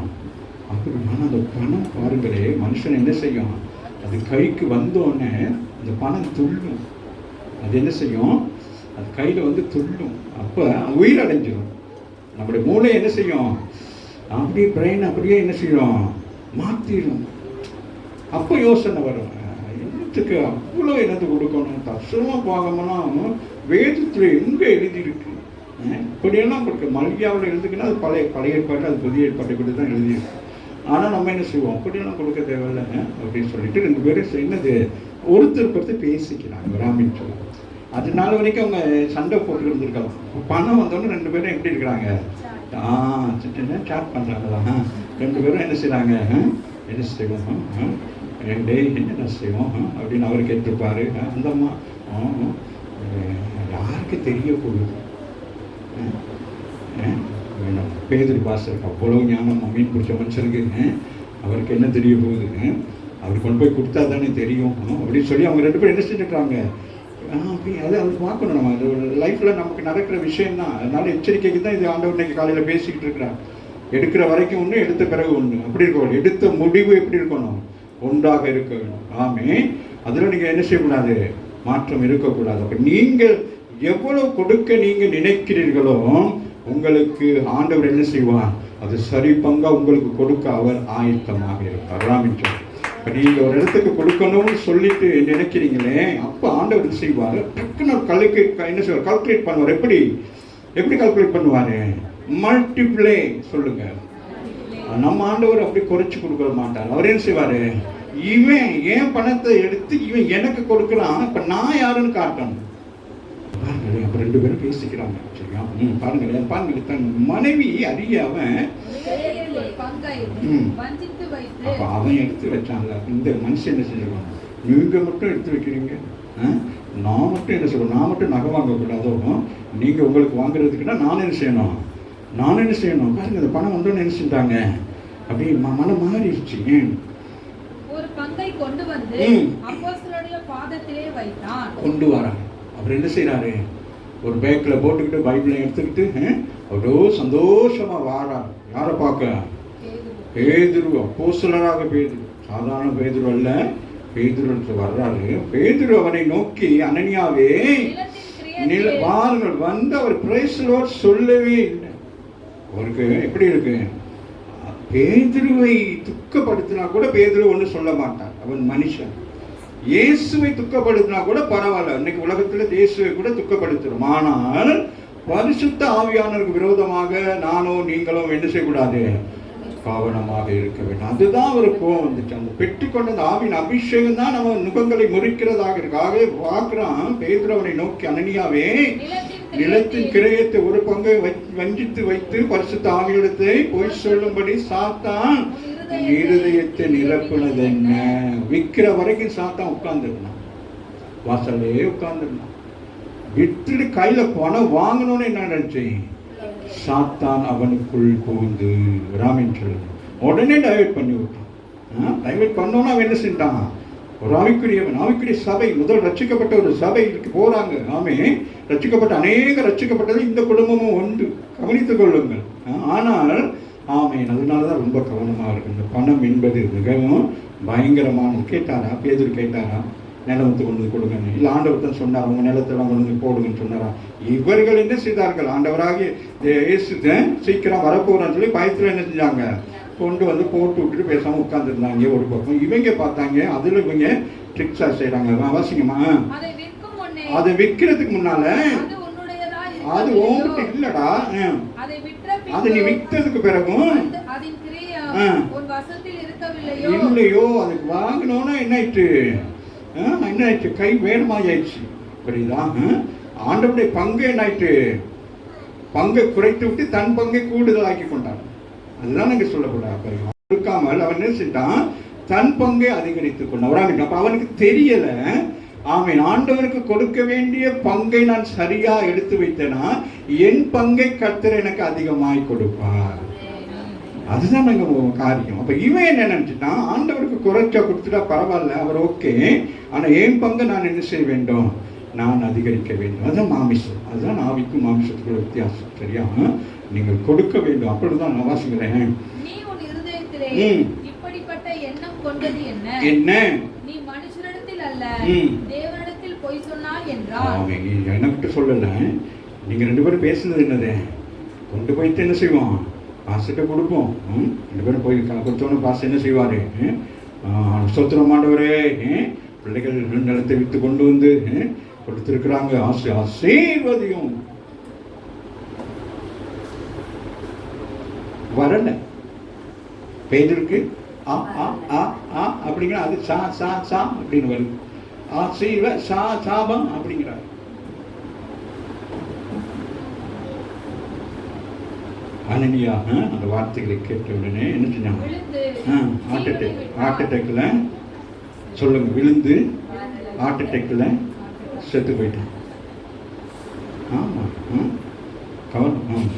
அப்படின்னா அந்த பணம் பாருங்களே, மனுஷன் என்ன செய்யும், அது கைக்கு வந்தோடனே அந்த பணம் துள்ளும். அது என்ன செய்யும், அது கையில் வந்து துள்ளும். அப்போ உயிர் அடைஞ்சிடும். நம்முடைய மூளை என்ன செய்யும், அப்படியே பிரெயின் அப்படியே என்ன செய்யும், மாற்றிடும். அப்போ யோசனை வரும், என்னத்துக்கு அவ்வளோ என்னது கொடுக்கணும், தர்சனமாக போகணும்னா வேதத்தில் எங்கே எழுதியிருக்கு, இப்படியெல்லாம் கொடுக்க மல்கியாவில் எழுதுக்குன்னா அது பழைய ஏற்பாடு, அது புதிய ஏற்பாட்டை கூட தான் எழுதியிருக்கு. ஆனால் நம்ம என்ன செய்வோம், அப்படியெல்லாம் கொடுக்க தேவையில்லை அப்படின்னு சொல்லிட்டு 2 பேரும் என்னது ஒருத்தருக்கு பேசிக்கிறாங்க பிராமின் சொல்ல. அது நாள் வரைக்கும் அவங்க சண்டை போட்டு இருந்திருக்கலாம். பணம் வந்தோடனே 2 பேரும் எப்படி இருக்கிறாங்க, சாட் பண்ணுறாங்களா, 2 பேரும் என்ன செய்கிறாங்க, என்ன செய்வோம் என்ன செய்வோம் அப்படின்னு அவர் கேட்டிருப்பாரு. அந்த அம்மா யாருக்கு தெரிய போகுது, வேணும் பேதுரு பாஸ்டருக்கு அவ்வளோ ஞானம் மீன் பிடிச்ச மனுஷருக்கு அவருக்கு என்ன தெரிய போகுது, அவர் கொண்டு போய் கொடுத்தா தானே தெரியும் அப்படின்னு சொல்லி அவங்க 2 பேரும் என்ன செஞ்சுருக்காங்க. அது அவர் பார்க்கணும், நம்ம அது லைஃப்பில் நமக்கு நடக்கிற விஷயம்தான். அதனால எச்சரிக்கைக்கு தான் இது ஆண்டவர் இன்னைக்கு காலையில் பேசிக்கிட்டு இருக்கிறார். எடுக்கிற வரைக்கும் ஒன்று, எடுத்த பிறகு ஒன்று, அப்படி இருக்கணும். எடுத்த முடிவு எப்படி இருக்கணும், ஒன்றாக இருக்க வேணும். ஆமே, அதில் நீங்கள் என்ன செய்யக்கூடாது, மாற்றம் இருக்கக்கூடாது. அப்போ நீங்கள் எவ்வளவு கொடுக்க நீங்கள் நினைக்கிறீர்களோ உங்களுக்கு ஆண்டவர் என்ன செய்வார், அது சரி பங்கா உங்களுக்கு கொடுக்க அவர் ஆயத்தமாக இருப்பார். ராமிச்சோம். இப்போ நீங்கள் ஒரு இடத்துக்கு கொடுக்கணும்னு சொல்லிட்டு நினைக்கிறீங்களே, அப்போ ஆண்டவர் என்ன செய்வார், டக்குன்னு என்ன செய்வார், கால்குலேட் பண்ணுவார். எப்படி கால்குலேட் பண்ணுவார், மல்டிப்ளை சொல்லுங்க. நம்ம ஆண்டவர் அப்படி குறைச்சி கொடுக்க மாட்டார். அவர் என்ன செய்வார், இவன் என் பணத்தை எடுத்து இவன் எனக்கு கொடுக்குறான், இப்போ நான் யாருன்னு காட்டணும். பாருங்களேன், அப்போ 2 பேரும் பேசிக்கிறாங்க. சரியா, பாருங்களேன், தன் மனைவி அறியாம அப்போ அவன் எடுத்து வச்சாங்க. இந்த மனுஷன் என்ன செஞ்சிருக்கான், நீங்க மட்டும் எடுத்து வைக்கிறீங்க, நான் மட்டும் என்ன சொல்லுவேன், நான் மட்டும் நகை வாங்கக்கூடாதோ, நீங்க உங்களுக்கு வாங்குறதுக்குன்னா நான் என்ன செய்யணும். பாருங்க, அந்த பணம் வந்தோன்னு என்ன செஞ்சாங்க, அப்படி மனம் மாறிடுச்சு. ஒரு பங்கை கொண்டு வந்து அப்போஸ்தலருடைய பாதத்திலே வைத்தான். கொண்டு வராங்க. அவர் என்ன செய்யறாரு, ஒரு பேக்கில் போட்டுக்கிட்டு பைபிளை எடுத்துக்கிட்டு அவ்வளோ சந்தோஷமா வாரார். யாரை பார்க்க, பேதுரு, அப்போஸ்தலராக பேதுரு, சாதாரண பேதுரு அல்ல, பேதுரு வர்றாரு. பேதுரு அவனை நோக்கி, அனனியாவே வாருங்கள் வந்து அவர் பிரைஸ் லார்ட் சொல்லவே இல்லை. அவருக்கு எப்படி இருக்கு, பேதுருவை துக்கப்படுத்தினா கூட பேதுரு ஒன்றும் சொல்ல மாட்டார், அவன் மனுஷன். இயேசுவை துக்கப்படுத்தினா கூட பரவாயில்ல, இன்னைக்கு உலகத்தில் இயேசுவை கூட துக்கப்படுத்துறோம். ஆனால் பரிசுத்த ஆவியானவருக்கு விரோதமாக நானோ நீங்களும் என்ன செய்யக்கூடாது, கவனமாக இருக்க வேண்டும். அதுதான் ஒரு கோவம் வந்துச்சு. அந்த பெற்றுக்கொண்ட அந்த ஆவியின் அபிஷேகம் தான் நம்ம முகங்களை முறிக்கிறதாக இருக்கு. ஆகவே பார்க்கிறான் பேதுருவை நோக்கி, அனனியாவே, நிலத்தின் கிரயத்தை ஒரு பங்கை வஞ்சித்து வைத்து பரிசுத்த ஆவியிடத்தை பொய் சொல்லும்படி சாத்தான் இருதயத்தை நிரப்புனது என்ன? விற்கிற வரைக்கும் சாத்தான் உட்கார்ந்துருந்தான், வாசலே உட்கார்ந்துருந்தான். விட்டுட்டு கையில பணம் வாங்கணும்னு என்ன நினைச்சு சாத்தான் அவனுக்குள் புகுந்து ராமின் சொல்லு உடனே டைவர்ட் பண்ணி விட்டான். டைவர்ட் பண்ணோன்னா அவன் என்ன செஞ்சான்? ஒரு ஆவிக்குரிய சபை, முதல் ரட்சிக்கப்பட்ட ஒரு சபைக்கு போறாங்க. ஆமே, ரட்சிக்கப்பட்ட அநேக ரட்சிக்கப்பட்டது இந்த குடும்பமும் ஒன்று, கவனித்துக் கொள்ளுங்கள். ஆனால் ஆமேன், அதனாலதான் ரொம்ப கவனமாக இருக்கு. இந்த பணம் என்பது மிகவும் பயங்கரமானது. கேட்டாரா பேதுரு? கேட்டாரா நிலத்தை கொண்டு வந்து கொடுங்க? இல்லை ஆண்டவர் தான் சொன்னார், அவங்க நிலத்தெல்லாம் கொண்டு வந்து போடுங்கன்னு சொன்னாரா? இவர்கள் என்ன செய்தார்கள்? ஆண்டவராகி இயேசு சீக்கிரம் வரப்போறான்னு சொல்லி பயத்தில் என்ன செஞ்சாங்க? கொண்டு வந்து போட்டு விட்டுட்டு பேசாம உட்கார்ந்துருந்தாங்க ஒரு பக்கம். இவங்க பார்த்தாங்க, அதுல இவங்க ட்ரிக்ஸா செய்யறாங்க. வாசிங்கம்மா. அதை விற்கிறதுக்கு முன்னால அது உங்ககிட்ட இல்லடா, அதை நீ விற்றதுக்கு பிறகும் இல்லையோ, அதுக்கு வாங்கினோன்னா என்ன ஆயிடுச்சு? கை வேணுமாயிடுச்சு. புரியுதா? ஆண்டவருடைய பங்கு என்ன ஆயிட்டு? பங்கை குறைத்து விட்டு தன் பங்கை கூடுதல் ஆக்கி கொண்டான். அதுதான் நாங்க சொல்லக்கூடாது. கொடுக்காமல் அவன் என்ன செஞ்சான்? தன் பங்கை அதிகரித்துக் கொண்டான். அப்ப அவனுக்கு தெரியல, ஆமீன், ஆண்டவருக்கு கொடுக்க வேண்டிய பங்கை நான் சரியா எடுத்து வைத்தேனா என் பங்கை கர்த்தர் எனக்கு அதிகமாய் கொடுப்பார். அதுதான் நாங்க காரியம். அப்ப இவன் என்ன நினைச்சிட்டான்? ஆண்டவருக்கு குறைச்சா கொடுத்துட்டா பரவாயில்ல, அவர் ஓகே, ஆனா என் பங்கை நான் என்ன செய்ய வேண்டும்? நான் அதிகரிக்க வேண்டும். அதுதான் மாமிசம். அதுதான் ஆவிக்கும் மாமிசத்துக்குள்ள வித்தியாசம். சரியா? நீங்கள் கொடுக்க வேண்டும். அப்படிதான் நான் வாசிக்கிறேன். இப்படிப்பட்ட எண்ணம் கொண்டது என்ன? நீ மனுஷனிடத்தில் அல்ல தேவனிடத்தில் பொய் சொன்னாய் என்றார். எனக்கு சொல்லல, நீங்க ரெண்டு பேரும் பேசுனது என்னது? கொண்டு போயிட்டு என்ன செய்வோம்? பாசிட்ட கொடுப்போம். ரெண்டு பேரும் போய் கொடுத்தோன்னு பாச என்ன செய்வாரு? ஸ்தோத்திரம் ஆண்டவரே, பிள்ளைகள் நிலத்தை வித்து கொண்டு வந்து கொடுத்திருக்கிறாங்க, ஆசீர்வதியும். வரல பேதருக்கு அப்படிங்கிற அது சா சா சா அப்படின்னு வருது. ஆசீர்வ சா சாபம் அப்படிங்கிறார். அனனியா அந்த வார்த்தைகளை கேட்ட உடனே என்ன செஞ்சாங்க? ஹார்ட் அட்டாக்ல சொல்லுங்க, விழுந்து ஹார்ட் அட்டாக்ல செத்து போயிட்டான். ஆமா, கவனம்.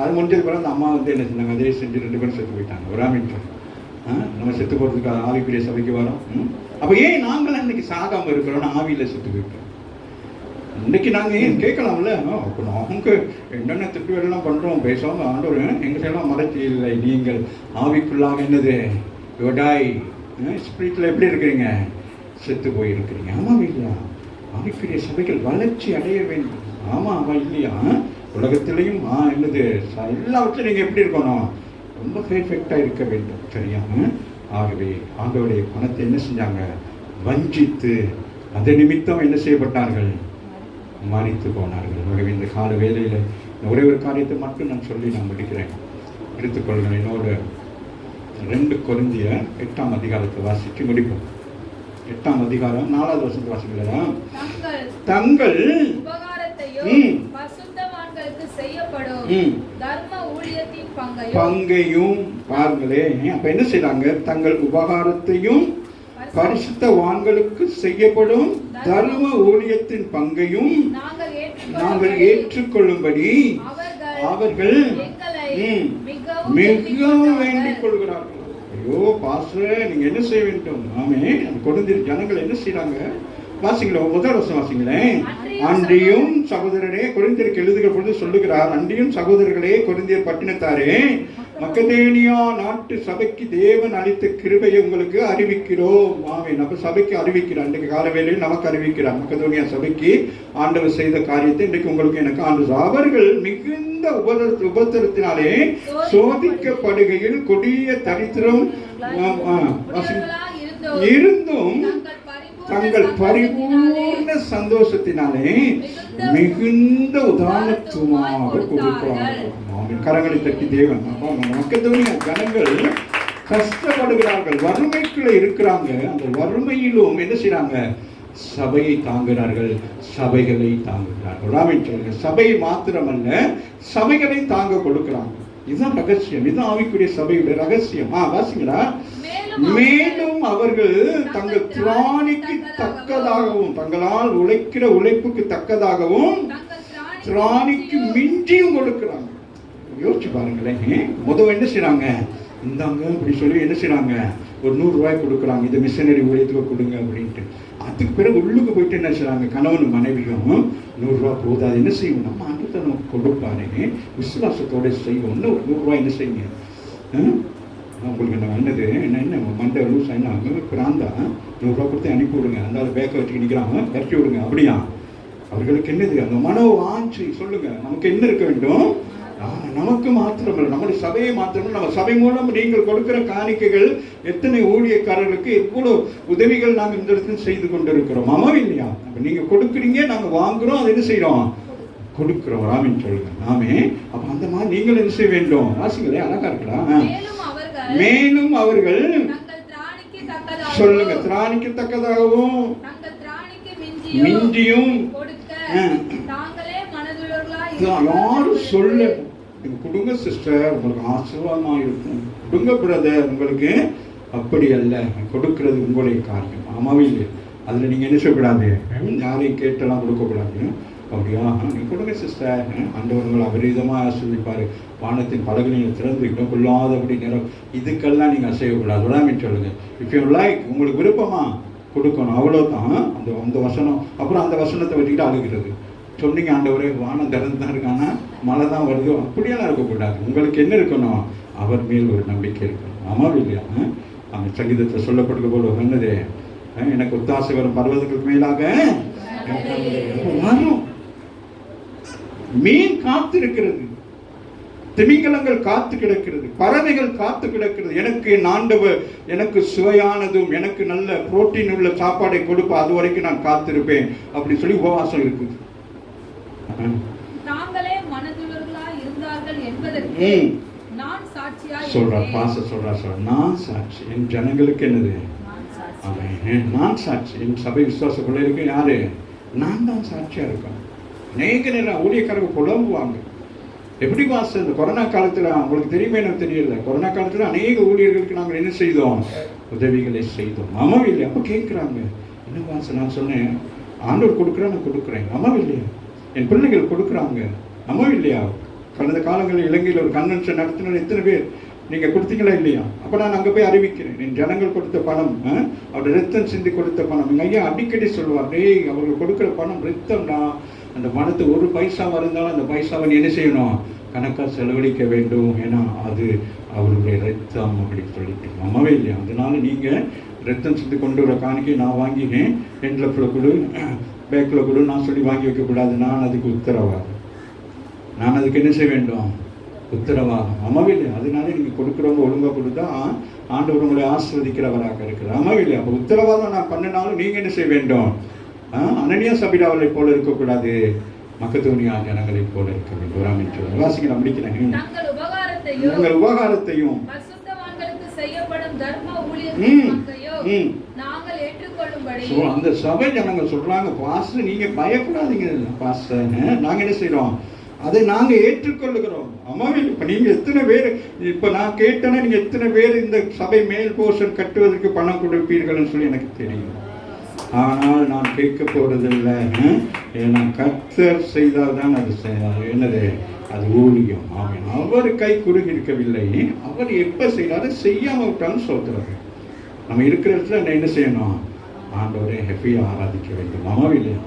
அது முடிஞ்சது பிறகு அந்த அம்மா வந்து என்ன செஞ்சாங்க? அதே செஞ்சு ரெண்டு பேரும் செத்து போயிட்டாங்க. ஒரு ஆமின். நம்ம செத்து போறதுக்கு ஆவிக்குரிய சபைக்கு வரோம். அப்ப ஏன் நாங்கள் இன்னைக்கு சாகாம இருக்கிறோம்? ஆவியில செத்து போயிட்டோம். இன்னைக்கு நாங்க ஏன் கேட்கலாம்ல? அவங்க என்னென்ன திட்டு வேலைலாம் பண்றோம், பேசாம ஆண்டவர் எங்க செய்யலாம் மறைச்சி இல்லை. நீங்கள் ஆவிக்குள்ளாக என்னது யோடாய் ஸ்பிரிட்ல எப்படி இருக்கிறீங்க? செத்து போயிருக்கிறீங்க. ஆமா இல்லையா? ஆவிக்குரிய சபைகள் வளர்ச்சி அடைய வேண்டும். ஆமா ஆமா இல்லையா? உலகத்திலையும் என்னது எல்லாவற்றும் நீங்க எப்படி இருக்கணும்? ரொம்ப பெர்ஃபெக்டா இருக்க வேண்டும். சரியா? ஆகவே ஆண்டவருடைய பணத்தை என்ன செஞ்சாங்க? வஞ்சித்து அது நிமித்தம் என்ன செய்யப்பட்டார்கள்? மறித்து போனார்கள். ஆகவே இந்த கால வேளையில ஒரே ஒரு காரியத்தை மட்டும் நான் சொல்லி நான் முடிக்கிறேன். எடுத்துக்கொள்கிறேன். என்னோட 2 கொரிந்தியர் 8ஆம் அதிகாரத்தை வாசித்து முடிப்போம். 8ஆம் அதிகாரம் 4வது வசனத்தை வாசிக்கிறதா? தங்கள் பங்கையும் பாருங்களே. அப்ப என்ன செய்யறாங்க? தங்கள் உபகாரத்தையும் பரிசுத்தவான்களுக்கு செய்யப்படும் தர்ம ஊழியத்தின் பங்கையும் நாங்கள் ஏற்றுக்கொள்ளும்படி அவர்கள் மிகவும் வேண்டிக் கொள்கிறார்கள். ஐயோ பாஸ்டர், நீங்க என்ன செய்ய வேண்டும்? ஆமே, கொடுந்த ஜனங்கள் என்ன செய்யறாங்க? வாசிங்களேன், முதல் வருஷம் வாசிங்களேன். அன்றியும் சகோதரரே, கொரிந்தியருக்கு எழுதுகிற பொழுது சொல்லுகிறார், அன்றியும் சகோதரர்களே, கொரிந்தியர் பட்டினத்தாரே, மக்கதேனியா நாட்டு சபைக்கு தேவன் அளித்த கிருபையை உங்களுக்கு அறிவிக்கிறோம். ஆமென். அப்ப சபைக்கு அறிவிக்கிறார். இன்றைக்கு காலவேளையில் நமக்கு அறிவிக்கிறார். மக்கதோனியா சபைக்கு ஆண்டவர் செய்த காரியத்தை இன்றைக்கு உங்களுக்கு எனக்கு ஆண்டு. அவர்கள் மிகுந்த உபத்திரத்தினாலே சோதிக்கப்படுகையில் கொடிய தரித்திரம் இருந்தும் தங்கள் பரிபூர்ண சந்தோஷத்தினாலே மிகுந்த உதாரணத்துவமாக கொடுக்கிறார்கள். கரங்களை தட்டி தேவன் மக்கதோனியா ஜனங்கள் கஷ்டப்படுகிறார்கள், வறுமைக்குள்ள இருக்கிறாங்க. அந்த வறுமையிலும் என்ன செய்யறாங்க? சபையை தாங்குகிறார்கள், சபைகளை தாங்குகிறார்கள். ராமன் சொல்லுங்க, சபையை மாத்திரமல்ல சபைகளை தாங்க கொடுக்கிறாங்க. இதுதான் ரகசியம், இதுதான் ஆவிக்குரிய சபையுடைய ரகசியம். வாசிங்களா? மேலும் அவர்கள் தங்கள் திராணிக்கு தக்கதாகவும், தங்களால் உழைக்கிற உழைப்புக்கு தக்கதாகவும் திராணிக்கு மிஞ்சியும் கொடுக்கிறாங்க. யோசிச்சு பாருங்களேன். முதல் என்ன செய்யறாங்க? இந்தாங்க அப்படி சொல்லி என்ன செய்யறாங்க? ஒரு 100 ரூபாய் கொடுக்குறாங்க, இதை மிஷனரி ஊழியத்துக்கு கொடுங்க அப்படின்ட்டு. அதுக்கு பிறகு உள்ளுக்கு போயிட்டு என்ன செய்யறாங்க? கணவனும் மனைவியும் 100 ரூபா போதாது, என்ன செய்வோம்? நம்ம ஆண்டத்தை நமக்கு கொடுப்பாரு, விசுவாசத்தோட செய்வோம். இன்னும் ஒரு 100 ரூபாய் என்ன செய்யுங்க? உங்களுக்கு என்ன என்னது என்ன மண்டை லூஸ் ஆகினா பிராந்தா 100 ரூபா கொடுத்து அனுப்பி விடுங்க, அந்த பேக்கை வச்சுக்க நிற்கிறாங்க, இறக்கி விடுங்க. அப்படியா? அவர்களுக்கு என்னது? அந்த மனோ வாஞ்சி. சொல்லுங்க, நமக்கு என்ன இருக்க வேண்டும்? நமக்கு மாத்திரமல்ல, நம்முடைய சபையை மாத்திரமல்ல, நம்ம சபை மூலம் நீங்கள் கொடுக்கிற காணிக்கைகள் எத்தனை ஊழியக்காரர்களுக்கு எவ்வளவு உதவிகள் நாங்கள் இந்த இடத்துல செய்து கொண்டிருக்கிறோம். ஆமாம் இல்லையா? நீங்க கொடுக்குறீங்க, நாங்க வாங்குறோம், அது என்ன செய்யறோம்? கொடுக்கிறோம். ராமின் சொல்லுங்க. நாமே அப்ப அந்த மாதிரி நீங்கள் என்ன செய்ய வேண்டும்? வாசிங்களே, அழகா இருக்கலாம். மேலும் அவர்கள் சொல்லுங்க, திராணிக்கு தக்கதாகவும் மிஞ்சியும் யாரும் சொல்ல கொடுங்க சிஸ்டர், உங்களுக்கு ஆசீர்வாதமா இருக்கும். கொடுங்க பிரதர், உங்களுக்கு அப்படி அல்ல, கொடுக்கிறது உங்களுடைய காரியம். ஆமாவே இல்லை. அதுல நீங்க என்ன செய்யக்கூடாது? யாரையும் கேட்டெல்லாம் கொடுக்கக்கூடாது. அப்படியா? நீங்க கொடுங்க சிஸ்டர், ஆண்டவர் உங்களை அபரிதமா ஆசீர்வதிப்பாரு. வானத்தின் பலகனையும் திறந்து இன்னும் கொள்ளாதபடி நேரம். இதுக்கெல்லாம் நீங்க அசையக்கூடாது. விடாம சொல்லுங்க. இஃப் யூ லைக், உங்களுக்கு விருப்பமா கொடுக்கணும், அவ்வளவுதான். அந்த வசனம். அப்புறம் அந்த வசனத்தை வச்சுக்கிட்டு அழுகிறது. சொன்னீங்க ஆண்டவரே, வானம் திறந்து தான் இருக்கானா, மழை தான் வருது, அப்படியெல்லாம் இருக்கக்கூடாது. உங்களுக்கு என்ன இருக்கணும்? அவர் மேல் ஒரு நம்பிக்கை இருக்கணும். ஆமாம் இல்லையா? அந்த சங்கீதத்தில் சொல்லப்படுகிற போல என்னது? எனக்கு ஒத்தாசை வரும் பர்வதங்களுக்கு மேலாக வரும். மீன் காத்து இருக்கிறது, திமிங்கலங்கள் காத்து கிடக்கிறது, பறவைகள் காத்து கிடக்கிறது. எனக்கு ஆண்டவர் எனக்கு சுவையானதும் எனக்கு நல்ல புரோட்டீன் உள்ள சாப்பாடை கொடுப்ப, அது வரைக்கும் நான் காத்திருப்பேன் அப்படி சொல்லி உபவாசம் இருக்குது. தாங்களே மனதுள்ளவர்களாய் இருந்தார்கள் என்பதற்கு நான் சாட்சியாய் சொல்றார். பாச சொல்றார். நான் சாட்சி. என் ஜனங்களுக்கு என்னது? நான் சாட்சி. என் சபை விசுவாச பிள்ளைகளுக்கு யாரு? நான் தான் சாட்சியா இருக்கேன். அநேக நேரம் ஊழியக்காரங்க புலம்புவாங்க. எப்படி வாச இந்த கொரோனா காலத்துல, உங்களுக்கு தெரியுமே, எனக்கு தெரியல, கொரோனா காலத்துல அநேக ஊழியர்களுக்கு நாங்கள் என்ன செய்தோம்? உதவிகளை செய்தோம். ஆமாம் இல்லையா? அப்ப கேட்கிறாங்க, என்ன வாச? நான் சொன்னேன், ஆண்டவர் கொடுக்குறேன், நான் கொடுக்குறேன். ஆமாம் இல்லையா? என் பிள்ளைகள் கொடுக்குறாங்க. ஆமாம் இல்லையா? கடந்த காலங்களில் இலங்கையில் ஒரு கன்வென்ஷன் நடத்தின எத்தனை பேர் நீங்க கொடுத்தீங்களா இல்லையா? அப்ப நான் அங்க போய் அறிவிக்கிறேன், என் ஜனங்கள் கொடுத்த பணம், அவருடைய ரத்தம் சிந்தி கொடுத்த பணம். எங்க ஐயா அடிக்கடி சொல்லுவார், டேய் அவர்கள் கொடுக்குற பணம் ரத்தம்டா, அந்த பணத்தை ஒரு பைசா இருந்தாலும் அந்த பைசாவை என்ன செய்யணும்? கணக்காக செலவழிக்க வேண்டும், ஏன்னா அது அவருடைய ரத்தம் அப்படின்னு சொல்லிட்டு. ஆமாவே இல்லையா? அதனால நீங்க ரத்தம் சிந்தி கொண்டு வர காணிக்கை நான் வாங்கினேன், என்வலப்பில் கொடு, பேக்கில் கொடு, நான் சொல்லி வாங்கி வைக்கக்கூடாது. நான் அதுக்கு உத்தரவாதம், நான் அதுக்கு என்ன செய்ய வேண்டும்? உத்தரவாதம். ஆமாவே இல்லையா? அதனால நீங்க கொடுக்குறவங்க ஒழுங்கா கொடுத்தா ஆண்டவர் உங்களை ஆசீர்வதிக்கிறவராக இருக்கிறார். ஆமாவே இல்லையா? அப்போ உத்தரவாதம் நான் பண்ணினாலும் நீங்க என்ன செய்ய வேண்டும்? அனனியா சபீராவை போல இருக்கக்கூடாது, மக்கதோனியா ஜனங்களை போல இருக்க வேண்டும். வாசிக்க நான் முடிக்கிறேன். உங்கள் உபகாரத்தையும் அந்த சபை ஜனங்கள் சொல்றாங்க, பாஸ்டர் நீங்க பயப்படாதீங்க, பாஸ்டர் நாங்க என்ன செய்யறோம்? அதை நாங்க ஏற்றுக்கொள்ளுகிறோம். அம்மாவே இப்ப நீங்க எத்தனை பேர், இப்ப நான் கேட்டேன்னா நீங்க எத்தனை பேர் இந்த சபை மேல் போர்ஷன் கட்டுவதற்கு பணம் கொடுப்பீர்கள் சொல்லி எனக்கு தெரியும். ஆனால் நான் கேட்க போறதில்லை. நான் கர்த்தர் செய்தால்தான் அது என்னது? அது ஊழியம். ஆமென். அவர் கை குறுகி இருக்கவில்லை. அவர் எப்ப செய்யறாரு? செய்யாம விட்டாலும் சோத்துறாரு. நம்ம இருக்கிற இடத்துல என்ன செய்யணும்? ஆண்டவரை ஹெப்பியா ஆராதிக்க வேண்டும். ஆமாவே இல்லையா?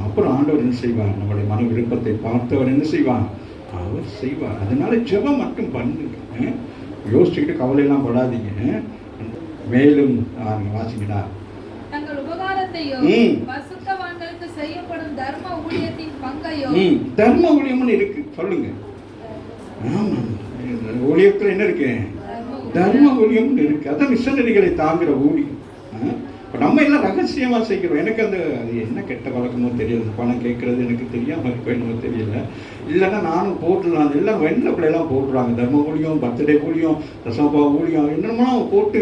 அப்புறம் ஆண்டவர் என்ன செய்வார்? நம்முடைய மன விருப்பத்தை பார்த்தவர் என்ன செய்வார்? அவர் செய்வார். அதனால ஜெபம் மட்டும் பண்ணுங்க, யோசிச்சுக்கிட்டு கவலையெல்லாம் படாதீங்க. மேலும் வாசிங்கன்னா தங்கள் உபகாரத்தையோ பரிசுத்தவான்களுக்கு செய்யப்படும் தர்ம ஊழியத்தின் பங்கையோ. தர்ம ஊழியம்னு இருக்கு, சொல்லுங்க. ஆமா, ஊழியத்துல என்ன இருக்கு? தர்ம ஊழியம்னு இருக்கு. அதான் மிஷனரிகளை தாங்குற ஊழியம். நம்ம எல்லாம் ரகசியமா செய்கிறோம். எனக்கு அது என்ன கெட்ட பழக்கமோ தெரியல, பணம் கேட்கறது எனக்கு தெரியாம போயிடுமோ தெரியல. இல்லைன்னா நானும் போட்டுடலாம். எல்லாம் வெள்ள பிள்ளைலாம் போட்டுறாங்க, தர்ம ஊழியம், பர்த்டே ஊழியம், தசமபா ஊழியம், என்னென்னமோ போட்டு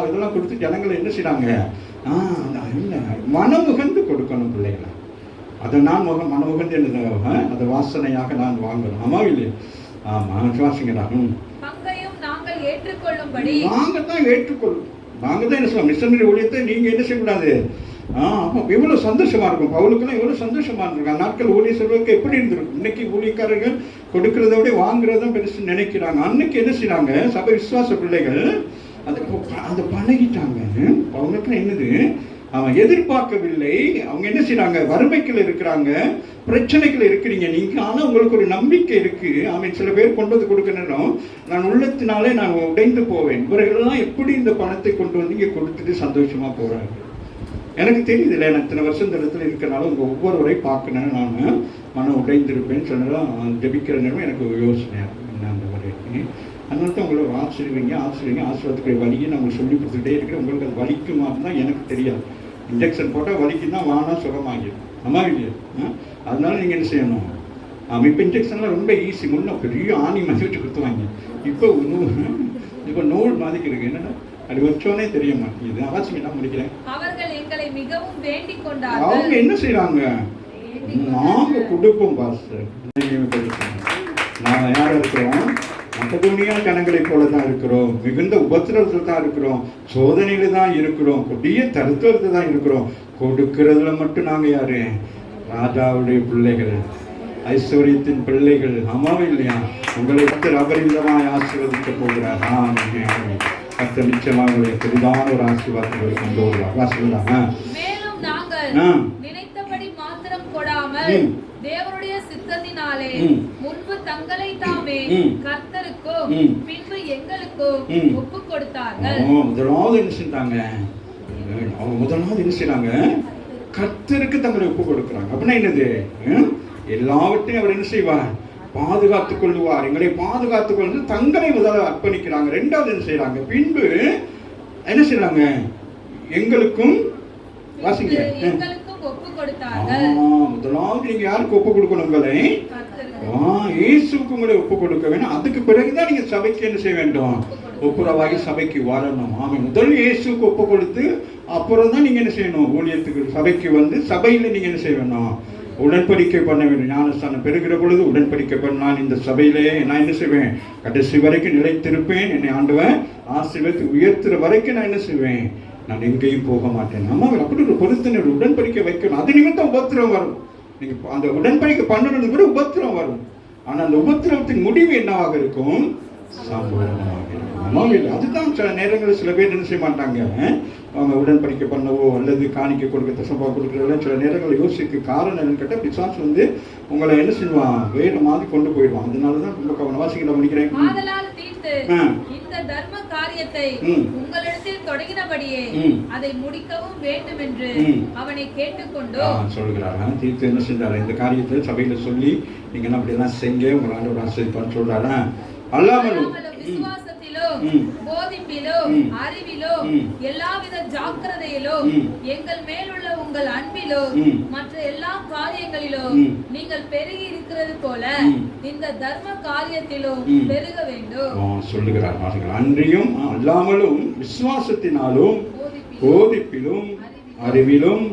இதெல்லாம் கொடுத்து ஜனங்களை என்ன செய்றாங்க, இல்லை மனமுகந்து கொடுக்கணும் பிள்ளைகளை. அதை நான் மனமுகந்து என்ன அதை வாசனையாக நான் வாங்கணும். ஆமா இல்லையா? ஆமா, வாசிங்கடா. நாங்கள் ஏற்றுக்கொள்ளும்படி நாங்கள் தான் ஏற்றுக்கொள்ளும். நாங்கள் தான் என்ன சொல்லுவோம், மிஷனரி ஊழியத்தை நீங்கள் என்ன செய்யக்கூடாது. அப்போ எவ்வளோ சந்தோஷமா இருக்கும், பவுலுக்கெல்லாம் எவ்வளோ சந்தோஷமா இருந்திருக்காங்க. நாட்கள் ஊழிய செல்வதற்கு எப்படி இருந்திருக்கும். இன்னைக்கு ஊழியக்காரர்கள் கொடுக்கறத விட வாங்குறதான் பெருசு நினைக்கிறாங்க. அன்னைக்கு என்ன செய்யறாங்க, சபை விசுவாச பிள்ளைகள் அதை பழகிட்டாங்க. அவங்களுக்கு என்னது, அவன் எதிர்பார்க்கவில்லை. அவங்க என்ன செய்யறாங்க, வறுமைக்குள்ள இருக்கிறாங்க, பிரச்சனைகள் இருக்கிறீங்க நீங்க, ஆனா உங்களுக்கு ஒரு நம்பிக்கை இருக்கு. அவன் சில பேர் கொண்டு வந்து கொடுக்கணும், நான் உள்ளத்தினாலே நான் உடைந்து போவேன். இவர்கள்லாம் எப்படி இந்த பணத்தை கொண்டு வந்து இங்கே கொடுத்துட்டு சந்தோஷமா போறாங்க. எனக்கு தெரியுது இல்லை, நான் இத்தனை வருஷம் இந்த இடத்துல இருக்கிறனால உங்க ஒவ்வொருவரை பார்க்கணும்னு நான் மனம் உடைந்திருப்பேன்னு சொன்னதான் ஜபிக்கிற நேரம் எனக்கு யோசனையா என்ன அந்த வரைக்கும். அதனால தான் உங்களை ஆசிரியங்க ஆசிரியத்துக்குரிய வலியை நான் உங்களுக்கு சொல்லி கொடுத்துட்டே இருக்கிறேன். உங்களுக்கு அது வலிக்குமா தான் எனக்கு தெரியாது. இன்ஜெக்ஷன் போட்டால் வலிக்குன்னா வானா சுகமாகிடும். அம்மா இல்லையா? அதனால நீங்கள் என்ன செய்யணும், இப்போ இன்ஜெக்ஷன்லாம் ரொம்ப ஈஸி. முன்னே பெரிய ஆணி மாதிரி வச்சு கொடுத்துவாங்க. இப்போ நூல் மாதிரி இருக்கு. என்னன்னா அது வச்சோன்னே தெரிய மாட்டேங்குது. அவசியம் என்ன முடிக்கிறேன். அவர்கள் எங்களை மிகவும் வேண்டிக் கொண்டார்கள். அவங்க என்ன செய்யறாங்க, நாங்க கொடுப்போம் பாஸ்டர். நாங்கள் யாரும் இருக்கிறோம், மக்கதோனியா ஜனங்களை போல தான் இருக்கிறோம், மிகுந்த உபத்திரவத்தில் தான் இருக்கிறோம், சோதனையில தான் இருக்கிறோம், கொடிய தருத்தத்தில் தான் இருக்கிறோம். கொடுக்கிறதுல மட்டும் நாங்க யாரு, ராஜாவுடைய பிள்ளைகள், ஐஸ்வர்யத்தின் பிள்ளைகள். ஆமாவே இல்லையா? உங்களை அபரிதமாய் ஆசீர்வதிக்க போகிறார். கர்த்தர் நிச்சயமாக பெரிதான ஒரு ஆசீர்வாதங்களை கொண்டு வருவார். மேலும் நாங்கள் நினைத்தபடி மாத்திரம் கொடாமல் தேவனுடைய சித்தத்தினாலே முன்பு தங்களை தாமே கர்த்தருக்கும் பின்பு எங்களுக்கும் ஒப்பு கொடுத்தார்கள். முதலாவது என்ன செஞ்சாங்க, அவங்க முதலாவது என்ன செய்யறாங்க, கர்த்தருக்கு தங்களை ஒப்பு கொடுக்குறாங்க. அப்படின்னா என்னது, எல்லாவற்றையும் அவர் என்ன செய்வார், பாதுகாத்துக் கொள்ளுவார். எங்களை பாதுகாத்துக் கொண்டு தங்களை முதல்ல அர்ப்பணிக்கிறாங்க. ரெண்டாவது என்ன செய்யறாங்க, பின்பு என்ன செய்யறாங்க, எங்களுக்கும் வாசிங்க முதலாவது நீங்க யாருக்கு ஒப்பு கொடுக்கணும், உங்களை இயேசுக்கு உங்களை ஒப்பு கொடுக்க வேணும். அதுக்கு பிறகுதான் நீங்க சபைக்கு என்ன செய்ய வேண்டும், ஒப்புரவாகி சபைக்கு வரணும். முதல் இயேசுக்கு ஒப்பு கொடுத்து அப்புறம் தான் நீங்க என்ன செய்யணும், ஊழியத்துக்கு சபைக்கு வந்து சபையில நீங்க என்ன செய்ய வேணும், உடன்படிக்கை பண்ண வேண்டும். ஞானஸ்தானம் பெறுகிற பொழுது உடன்படிக்கை பண்ண, நான் இந்த சபையிலே நான் என்ன செய்வேன், கடைசி வரைக்கும் நிலைத்திருப்பேன், என்னை ஆண்டவன் ஆசீர்வதித்து உயர்த்துற வரைக்கும் நான் என்ன செய்வேன், நான் எங்கேயும் போக மாட்டேன். நம்ம அப்படி ஒரு பொருத்தனை உடன்படிக்கை வைக்கணும். அது நிமித்தம் உபத்திரம் வரும். நீங்க அந்த உடன்படிக்கை பண்ணணும்னு கூட உபத்திரம் வரும். ஆனா அந்த உபத்திரவத்தின் முடிவு என்னவாக இருக்கும், சம்பூரணமாக இருக்கும். அதுதான் சில நேரங்களில் சில பேர் என்ன செய்ய மாட்டாங்க, அவங்க உடன்படிக்கை பண்ணவோ அல்லது காணிக்கை கொடுக்க தசம்பா கொடுக்குறதெல்லாம் சில நேரங்களில் யோசிக்க காரணம் என்னன்னு கேட்டால், பிசாசு வந்து உங்களை என்ன செய்வான், வேற மாதிரி கொண்டு போயிடுவான். அதனாலதான் ரொம்ப கவனவாசிகளை முடிக்கிறேன். இந்த தர்ம காரியத்தை உங்களிடத்தில் தொடங்கினபடியே அதை முடிக்கவும் வேண்டும் என்று அவனை கேட்டுக்கொண்டு சொல்கிறாரா. தீர்த்து என்ன செஞ்சாரா, இந்த காரியத்தை சபையில சொல்லி நீங்க அப்படி எல்லாம் செய்ய உங்களை ஆண்டவர் ஆசீர்வதிப்பார்னு சொல்றாரா. அல்லாமலும் விசுவாசத்திலும் போதிப்பிலும் அறிவிலும் எல்லாவித ஜாக்கிரதையிலும் எங்கள் மேலுள்ள உங்கள் அன்பிலும் மற்ற எல்லா காரியங்களிலும் நீங்கள் பெருகி இருக்கிறது போல இந்த தர்ம காரியத்திலும் பெருக வேண்டும் சொல்லுகிறார். அன்றியும் அல்லாமலும் விசுவாசத்தினாலும் போதிப்பிலும் அறிவிலும்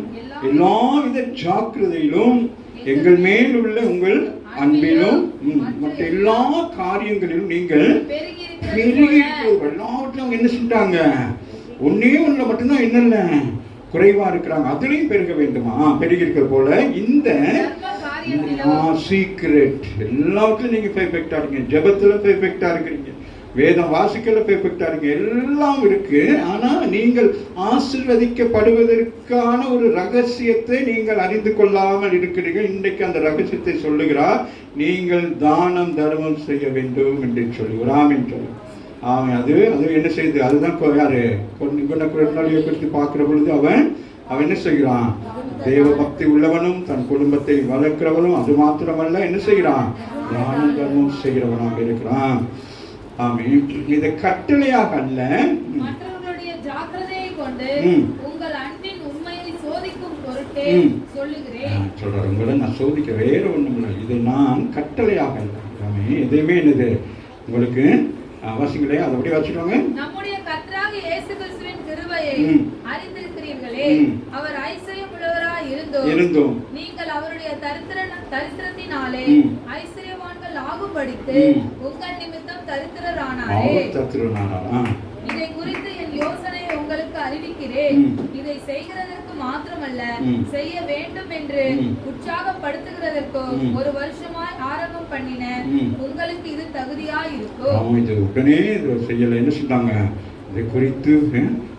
எல்லாவித ஜாக்கிரதையிலும் எங்கள் மேலுள்ள உங்கள் அன்பிலும் மற்ற எல்லா காரியங்களிலும் நீங்கள் எல்லாவற்றையும் என்ன செஞ்சாங்க, ஒன்னே ஒண்ணுல மட்டும்தான் என்னென்ன குறைவா இருக்கிறாங்க, அதுலயும் பெருக வேண்டுமா. பெருகி இருக்கிற போல இந்த சீக்ரெட் எல்லாவற்றிலும் நீங்க பெர்ஃபெக்ட்டா இருக்கீங்க. ஜெபத்துல பெர்ஃபெக்ட்டா இருக்கிறீங்க, வேதம் வாசிக்கல பெர்ஃபெக்ட்டா இருக்கு, எல்லாம் இருக்கு. ஆனா நீங்கள் ஆசீர்வதிக்கப்படுவதற்கான ஒரு ரகசியத்தை நீங்கள் அறிந்து கொள்ளாமல் இருக்கிறீர்கள். இன்றைக்கு அந்த ரகசியத்தை சொல்லுகிறார், நீங்கள் தானம் தர்மம் செய்ய வேண்டும் என்று சொல்லுகிறான் என்று சொல்லு. அது என்ன செய்யுது, அதுதான் யாரு குணக்குறநாளியை குறித்து பார்க்கிற பொழுது அவன் என்ன செய்கிறான், தேவ பக்தி உள்ளவனும் தன் குடும்பத்தை வளர்க்கிறவனும் அது மாத்திரமல்ல என்ன செய்கிறான், தானம் தர்மம் செய்கிறவனாக இருக்கிறான். இது கட்டளையாக அல்ல, மற்றவர்களுடைய ஜாக்கிரதையை கொண்டு உங்கள் அன்பின் நிமித்தே சொல்லுகிறேன். சொல்றாரு, உங்களை நான் சோதிக்க வேற ஒண்ணும் இல்லை, இதை நான் கட்டளையாக இல்லை, எதையுமே என்னது உங்களுக்கு அவசியங்களே அதை அப்படியே வச்சுக்கோங்க. நம்முடைய கர்த்தராகிய இயேசு கிறிஸ்துவின் கிருபையை அறிந்திருக்கிறீர்களே, அவர் ஐஸ்வர்யம் உள்ளவராய் இருந்தோம் நீங்கள் அவருடைய தரித்திரத்தினாலே ஐஸ்வர்யவான்கள் ஆகும்படிக்கு உங்கள் நிமித்தம் தரித்திரரானாரே. இதை குறித்து என் யோசனையை உங்களுக்கு அறிவிக்கிறேன். இதை செய்கிறதற்கு மாத்திரமல்ல, செய்ய வேண்டும் என்று உற்சாகப்படுத்துகிறதற்கு ஒரு வருஷமாய் ஆரம்பம் பண்ணின உங்களுக்கு இது தகுதியாய் இருக்கும். இது உடனே செய்யல, என்ன சொன்னாங்க இதை குறித்து?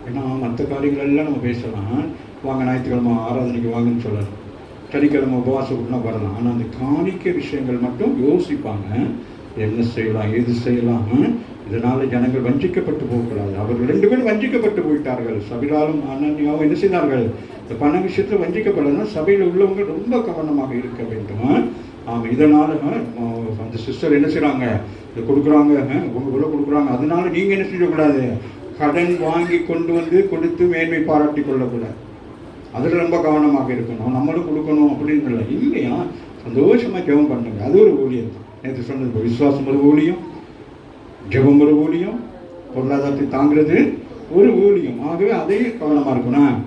ஏன்னா மற்ற காரியங்கள் எல்லாம் நம்ம பேசலாம், வாங்க ஞாயிற்றுக்கிழமை ஆராதனைக்கு வாங்கன்னு சொல்லலாம், சனிக்கிழமை உபவாசம் கூட்டினா வரலாம். ஆனால் அந்த காணிக்க விஷயங்கள் மட்டும் யோசிப்பாங்க, என்ன செய்யலாம் ஏது செய்யலாம். இதனால ஜனங்கள் வஞ்சிக்கப்பட்டு போகக்கூடாது. அவர்கள் 2 பேரும் வஞ்சிக்கப்பட்டு போயிட்டார்கள். சபையாலும் அனன்யாவும் என்ன செய்தார்கள்? இந்த பண விஷயத்தில் வஞ்சிக்கப்படனா சபையில் உள்ளவங்க ரொம்ப கவனமாக இருக்க வேண்டும். இதனால அந்த சிஸ்டர் என்ன செய்கிறாங்க, இதை கொடுக்குறாங்க, உங்களுக்குள்ள கொடுக்குறாங்க, அதனால நீங்கள் என்ன செய்யக்கூடாது, கடன் வாங்கி கொண்டு வந்து கொடுத்து மேன்மை பாராட்டி கொள்ளக்கூடாது. அதில் ரொம்ப கவனமாக இருக்கணும். நம்மளும் கொடுக்கணும் அப்படின்னு இல்லை, இல்லையா? சந்தோஷமாக ஜெபம் பண்ணுங்க, அது ஒரு ஊழியம் தான். நேற்று சொன்னது விசுவாசம் ஒரு ஊழியம், ஜெபம் ஒரு ஊழியம், பொருளாதாரத்தை தாங்கிறது ஒரு ஊழியம். ஆகவே அதே கவனமா இருக்கணும்.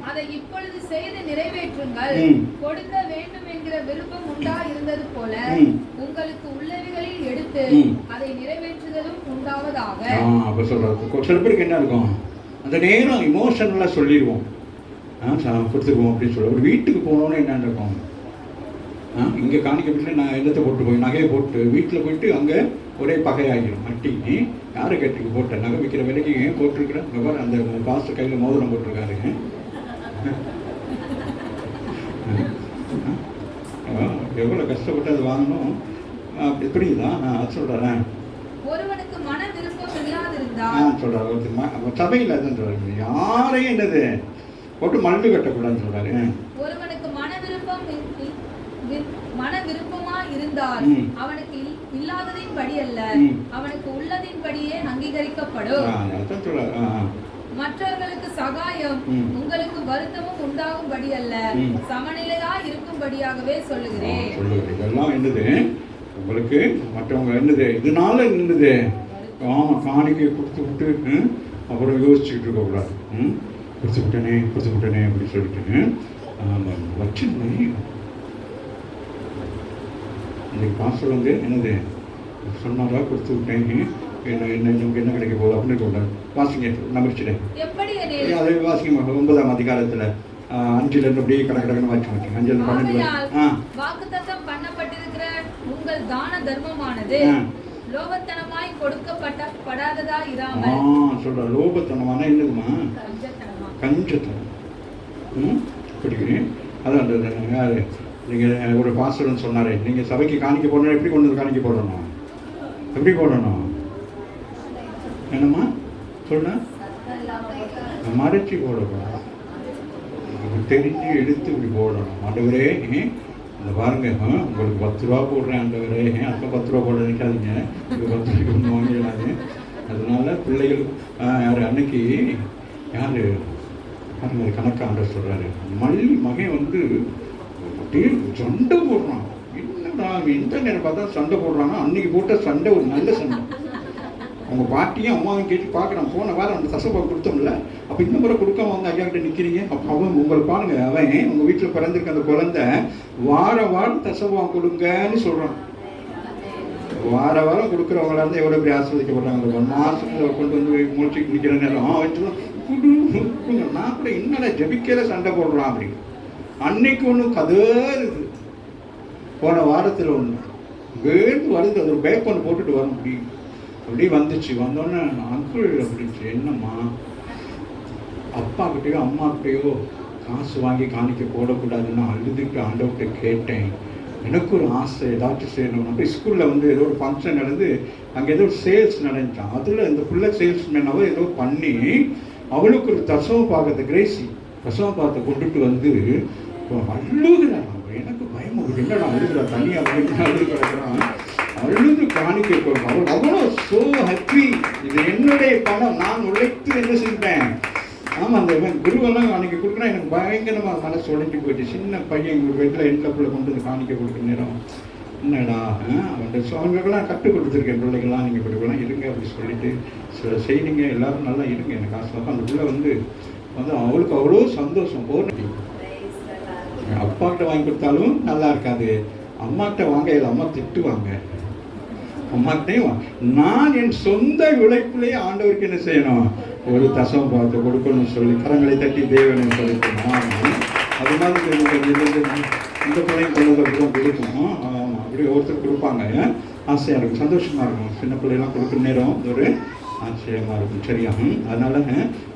அதை இப்பொழுது செய்து நிறைவேற்றுங்கள். கொடுக்க வேண்டும் என்கிற விருப்பம் உண்டா இருந்தது போல உங்களுக்கு உள்ளவைகளில் எடுத்து அதை நிறைவேற்றுதலும் உண்டாவதாக. அப்ப சொல்றது சில பேருக்கு என்ன இருக்கும், அந்த நேரம் இமோஷனலா சொல்லிடுவோம், கொடுத்துக்குவோம் அப்படின்னு சொல்ல. ஒரு வீட்டுக்கு போனோன்னு என்ன இருக்கும், இங்கே காணிக்க வீட்டில் நான் என்னத்தை போட்டு போய் நகையை போட்டு வீட்டில் போயிட்டு அங்கே ஒரே பகையாகிடும். மட்டி யாரை கேட்டுக்கு போட்டேன், நகை விற்கிற விலைக்கு ஏன் போட்டிருக்கிறேன், இங்கே பாரு அந்த பாஸ்டர் கையில் மோதிரம் போட்டிருக்காருங்க, எவ்வளோ கஷ்டப்பட்டு அது வாங்கணும். அப்படி புரியுதான்? அது சொல்கிறேன். ஒருவனுக்கு மன விருப்பம் இல்லாதிருந்தால் சொல்கிறார், சபையில் அதுன்னு சொல்கிறாங்க, யாரையும் என்னது போட்டு மல்லு கட்டக்கூடாதுன்னு சொல்கிறாரு. ஒருவனுக்கு மன விருப்பமா இருந்தால் அவனுக்கு இல்லாததின் படி அல்ல, அவனுக்கு உள்ளதின் படியே அங்கீகரிக்கப்படும். மற்றவர்களுக்கு சகாயம் உங்களுக்கு வருத்தமும் உண்டாகும்படி அல்ல, சமநிலையா இருக்கும்படியாகவே சொல்லுகிறேன். இதெல்லாம் என்னது உங்களுக்கு மற்றவங்க என்னது இதனால என்னது காணிக்கை கொடுத்து விட்டு அப்புறம் யோசிச்சுக்கிட்டு இருக்கக்கூடாது. கொடுத்து விட்டனே அப்படி சொல்லிட்டு வச்சிருந்தேன். இன்னைக்கு பாஸ்டர் வந்து என்னது சொன்னாரா, கொடுத்து விட்டேன், என்ன கிடைக்க போகுது அப்படின்னு சொல்றாரு. வாசிங்க, நம்பிச்சிட்டேன். அது வாசிங்க 9ஆம் அதிகாரத்தில் 5லேருந்து அப்படியே கடற்கடன்னு வாசி வச்சுங்க. 5-12 வாக்குத்தத்தம் பண்ணப்பட்டிருக்கிற உங்கள் தான தர்மமானது லோபத்தனமாய் கொடுக்கப்படாததா இராமல். சொல்ற லோபத்தனமான என்னதுமா, கஞ்சத்தனம். படிக்கிறேன். அதான் யாரு நீங்கள் ஒரு பாஸ்டர்னு சொன்னார், நீங்கள் சபைக்கு காணிக்க போடணும், எப்படி கொண்டு வந்து காணிக்க போடணும், எப்படி போடணும், என்னம்மா சொல்ல, மறைச்சி போடக்கூடாது, தெரிஞ்சு எடுத்து இப்படி போடணும். ஆண்டவரே இந்த பாருங்க, உங்களுக்கு 10 ரூபா போடுறேன் ஆண்டவரே, அப்போ 10 ரூபா போட நினைக்காதீங்க, இது 10 ரூபாய்க்கு ஒன்று வாங்கிடாது. அதனால பிள்ளைகள் யார் அன்னைக்கு யார் கணக்கு ஆண்டர் சொல்கிறாரு, மல்லி மகன் வந்து சண்டை போடுறான். என்னடா இந்த நேரம் பார்த்தா சண்டை போடுறான்னா, அன்னைக்கு போட்ட சண்டை ஒரு நல்ல சண்டை. அவங்க பாட்டியும் அம்மாவும் கேட்டு பார்க்குறான், போன வாரம் அந்த தசைப்பாக்கு கொடுத்தோம்ல, அப்போ இந்த முறை கொடுக்காம வந்து ஐயா கிட்ட நிற்கிறீங்க. அப்போ அவன் உங்களை பாருங்க, அவன் உங்கள் வீட்டில் பிறந்திருக்க அந்த குழந்தை வாரம் தசைப்பாக்கு கொடுங்கன்னு சொல்கிறான். வாரம் கொடுக்குறவங்களா இருந்தால் எவ்வளோ பெரிய ஆஸ்வதிக்கப்படுறாங்க. ஒரு மாதத்துல கொண்டு வந்து முடிச்சுட்டு நிற்கிற நேரம் வச்சுருவோம். நான் கூட என்னடா ஜபிக்கல சண்டை போடுறான் அப்படின்னு. அன்னைக்கு ஒன்று கதறுது, போன வாரத்தில் ஒன்று வேண்டு வருது, அது ஒரு பேக் ஒன்று போட்டுட்டு வரும். அப்படி வந்துச்சு. வந்தோடனே அங்கிள் அப்படின்ச்சு, என்னம்மா அப்பா கிட்டேயோ அம்மா கிட்டேயோ காசு வாங்கி காணிக்க போடக்கூடாதுன்னு அழுதுட்டு ஆண்டவர்கிட்ட கேட்டேன். எனக்கு ஒரு ஆசை ஏதாச்சும் செய்யணும். அப்போ ஸ்கூலில் வந்து ஏதோ ஒரு ஃபங்க்ஷன் நடந்து அங்கே ஏதோ ஒரு சேல்ஸ் நடந்துச்சான். அதில் இந்த பிள்ளை சேல்ஸ்மேனாவோ ஏதோ பண்ணி அவளுக்கு ஒரு தசவ பாகத்தை கிரேசி தசவ பாகத்தை கொண்டுட்டு வந்து அழுகுறான். எனக்கு பயம், என்னடா அழுகுறா, தனியாக அழுது கிடக்குறான், அழுது காணிக்க போகிறோம். அவள் அவ்வளோ ஸோ ஹாப்பி, இது என்னுடைய பணம், நான் உழைத்து என்ன செஞ்சேன், ஆமாம், அந்த குருவெல்லாம் அன்றைக்கி கொடுக்குறா எனக்கு பயங்கரமாக மனசு உடைஞ்சு போயிடுச்சு. சின்ன பையன் எங்கள் வீட்டில் எண்ணில் கொண்டு வந்து காணிக்க கொடுக்குற நேரம் என்னடா அவன்கிட்ட அவங்களுக்கெல்லாம் கற்றுக் கொடுத்துருக்கேன், பிள்ளைகள்லாம் நீங்கள் கொடுக்கலாம் இருங்க அப்படி சொல்லிட்டு செய்யுங்க, எல்லோரும் நல்லா இருங்க எனக்கு ஆசை. அந்த பிள்ளை வந்து அவளுக்கு அவ்வளோ சந்தோஷம். அப்பாக்கிட்ட வாங்கி கொடுத்தாலும் நல்லா இருக்காது, அம்மாக்கிட்ட வாங்க இல்லை, அம்மா திட்டுவாங்க. அம்மாக்கிட்டையும் நான் என் சொந்த உழைப்புலேயே ஆண்டவருக்கு என்ன செய்யணும், ஒரு தசம் பார்த்து கொடுக்கணும்னு சொல்லி கரங்களை தட்டி தேவனை சொல்லிக்கணும். அது மாதிரி இந்த பிள்ளைங்க கொண்டு அப்படிதான் கொடுக்கணும். ஆமாம், அப்படி ஒருத்தர் கொடுப்பாங்க, ஆசையாக இருக்கும், சந்தோஷமாக இருக்கும். சின்ன பிள்ளைலாம் கொடுக்குற நேரம் ஒரு ஆச்சரியமாக இருக்கும். சரியா? அதனால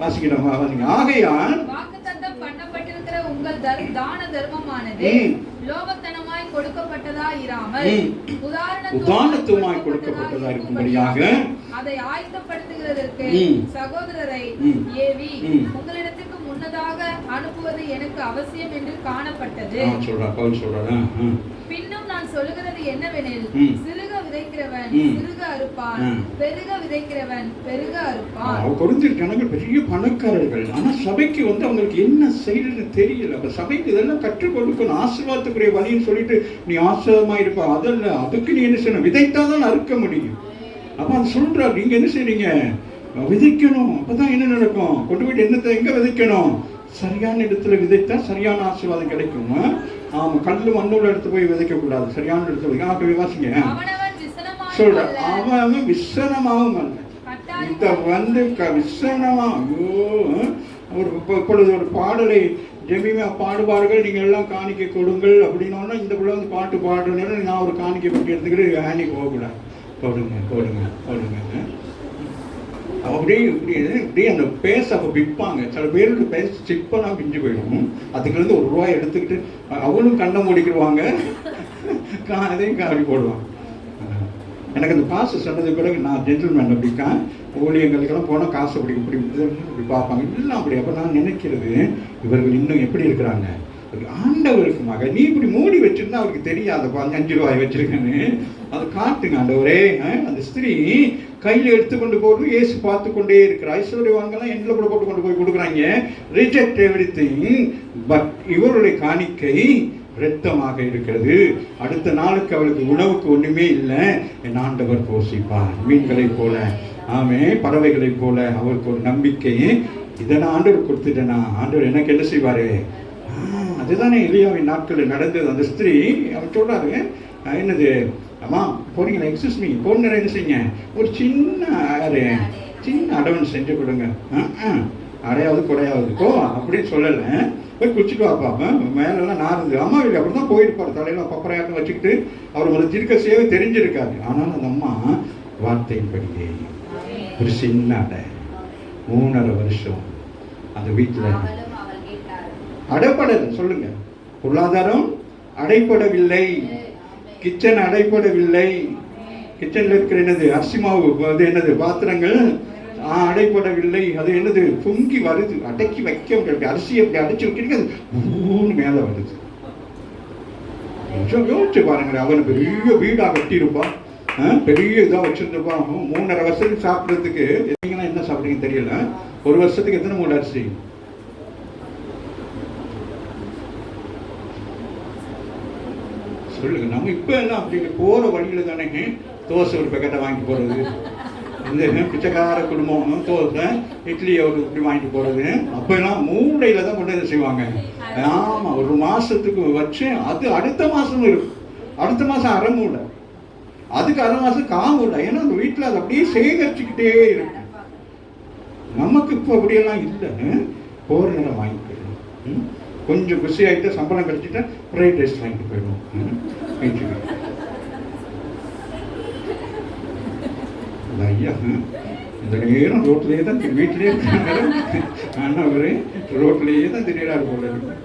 வாசிக்கிறோம், வாசிங்க. ஆகையால் வாக்குத்தத்தம் பண்ணப்பட்டிருக்கிற உங்கள் தான தர்மமானது லோபத்தனமாய் கொடுக்கப்பட்டதா இராமல் உதாரணத்துவமாய் கொடுக்கப்பட்டதா இருக்கும்படியாக அதை ஆயத்தப்படுத்துகிறதற்கு சகோதரரை ஏவி உங்களிடத்துக்கு முன்னதாக அனுப்புவது எனக்கு அவசியம் என்று காணப்பட்டது. பின்னும் நான் சொல்லுகிறது என்னவெனில், சிறுக விதைக்கிறவன் சிறுக அறுப்பான், பெருக விதைக்கிறவன் பெருக அறுப்பான். கொரிந்தியர் ஜனங்கள் பெரிய பணக்காரர்கள், ஆனா சபைக்கு வந்து அவங்களுக்கு என்ன செய்யறதுன்னு தெரியல. அப்ப சபைக்கு இதெல்லாம் கற்றுக் கொடுக்கணும், ஆசீர்வாதத்துக்குரிய வழின்னு சொல்லிட்டு நீ ஆசீர்வாதமா இருப்பா, அதெல்லாம் அதுக்கு நீ என்ன செய்யணும், விதைத்தாதான் அறுக்க முடியும். அப்ப அது சொல்றாரு, நீங்க என்ன செய்றீங்க, விதைக்கணும். அப்பதான் என்ன நடக்கும், கொண்டு போயிட்டு என்னத்தை எங்க விதைக்கணும், சரியான இடத்துல விதைத்தா சரியான ஆசீர்வாதம் கிடைக்கும். ஆமா, கல்லு மண்ணோட எடுத்து போய் விதைக்க கூடாது, சரியான இடத்துல வாசிங்க. சொல்ற அவன் விசனமாவும் அல்ல, இந்த வந்து விசனமா. இப்பொழுது ஒரு பாடலை ஜெமிமா பாடுவார்கள், நீங்க எல்லாம் காணிக்கை கொடுங்கள் அப்படின்னா இந்த பிள்ளை வந்து பாட்டு பாடுற நேரம் நான் ஒரு காணிக்கை பற்றி எடுத்துக்கிட்டு ஹேனி போகக்கூடாது, போடுங்க போடுங்க போடுங்க அப்படியே இப்படி அந்த பேச அப்போ விற்பாங்க. சில பேருக்கு பேச சிப்பனா பிஞ்சு போயிடும், அதுக்குலேருந்து ₹1 எடுத்துக்கிட்டு அவளும் கண்ணை மூடிக்கிடுவாங்க, அதையும் காவி போடுவாங்க. எனக்கு அந்த காசு சொன்னது பிறகு நான் ஜென்டில்மேன் அப்படிக்கா ஊழியங்களுக்கெல்லாம் போனால் காசு இப்படி பார்ப்பாங்க, இல்லை அப்படி. அப்போ நான் நினைக்கிறது இவர்கள் இன்னும் எப்படி இருக்கிறாங்க, ஆண்டவருக்கு மக நீ இப்படி மூடி வச்சிருந்தா அவருக்கு தெரியாது ₹5 வச்சிருக்கேன்னு, அதை காட்டுங்க ஆண்டவரே. அந்த ஸ்திரீ கையில் எடுத்துக்கொண்டு போட்டு இயேசு பார்த்து கொண்டே இருக்கிற ஐஸ்வர்யவான்கெல்லாம் எண்ணில் கூட போட்டு கொண்டு போய் கொடுக்குறாங்க. ரிஜெக்ட் எவ்ரிதிங், பட் இவருடைய காணிக்கை இரத்தமாக இருக்கிறது. அடுத்த நாளுக்கு அவளுக்கு உணவுக்கு ஒண்ணுமே இல்லை, என் ஆண்டவர் போஷிப்பார், மீன்களைப் போல, ஆமே பறவைகளைப் போல. அவருக்கு ஒரு நம்பிக்கை, இதை நான் ஆண்டவர் கொடுத்துட்டேனா, ஆண்டவர் எனக்கு என்ன செய்வாரு. அதுதானே எலியாவின் நாட்களில் நடந்தது. அந்த ஸ்திரீ அவர் சொல்றாரு, என்னது அம்மா போறீங்களா, எக்ஸஸ் மீ போன என்ன செய்யுங்க, ஒரு சின்ன அடவன் செஞ்சு கொடுங்க, அடையாவது குறையாவது போ அப்படின்னு சொல்லலை, போய் குளிச்சுட்டு வாப்பா, மேலெல்லாம் நாருது. அம்மா வீடு அப்படி தான் போயிருப்பார், தலையெல்லாம் பப்பரையாட்டம் வச்சுக்கிட்டு. அவர் ஒரு திருக்க சேவை தெரிஞ்சிருக்காரு. ஆனால் அந்த அம்மா வார்த்தையின்படியே ஒரு சின்ன அடை 3.5 வருஷம் அந்த வீட்டில் அடைப்படலை. சொல்லுங்க, பொருளாதாரம் அடைப்படவில்லை, கிச்சன் அடைப்படவில்லை. கிச்சனில் இருக்கிற என்னது அரிசி மாவு, அது என்னது பாத்திரங்கள் அடைப்படவில்லை. அது என்னது பொங்கி வருது, அடக்கி வைக்க முடியாது. அரிசி அப்படி அடைச்சி வைக்கிறீங்க, அது மேலே வருது. யோசிச்சு பாருங்களேன், அவன் பெரிய வீடாக கட்டியிருப்பான், பெரிய இதாக வச்சிருந்துப்பான். 3.5 வருஷத்துக்கு சாப்பிட்றதுக்கு நீங்களாம் என்ன சாப்பிட்றீங்க தெரியல. 1 வருஷத்துக்கு எத்தனை மூணு அரிசி? சொல்லுங்க. நம்ம இப்போ எல்லாம் அப்படி போகிற வழியில் தானே தோசை ஒரு பேக்கெட்டை வாங்கிட்டு போகிறது, இந்த பிச்சைக்கார குடும்பம் தோசை இட்லி ஒரு இப்படி வாங்கிட்டு போகிறது. அப்போ எல்லாம் மூடையில் தான் கொண்டு வந்து செய்வாங்க. ஆமாம், 1 மாதத்துக்கு வச்சு அது அடுத்த மாதம் இருக்கும், அடுத்த மாதம் அரை மூடை, அதுக்கு அரை மாதம் காமூடை. ஏன்னா அந்த வீட்டில் அதை அப்படியே சேகரிச்சுக்கிட்டே இருக்கு. நமக்கு இப்போ அப்படியெல்லாம் இல்லை, போகிற நேரம் வாங்கிட்டு போயிடும். கொஞ்சம் குஷி ஆகிட்டு சம்பளம் கிடைச்சிட்டா ஃப்ரைட் ரைஸ் வாங்கிட்டு போயிடுவோம். ஐயா இந்த நேரம் ரோட்லேயே தான் வீட்டிலேயே ஆனால் அவரு ரோட்லேயே தான் திடீராரு போல இருக்கு.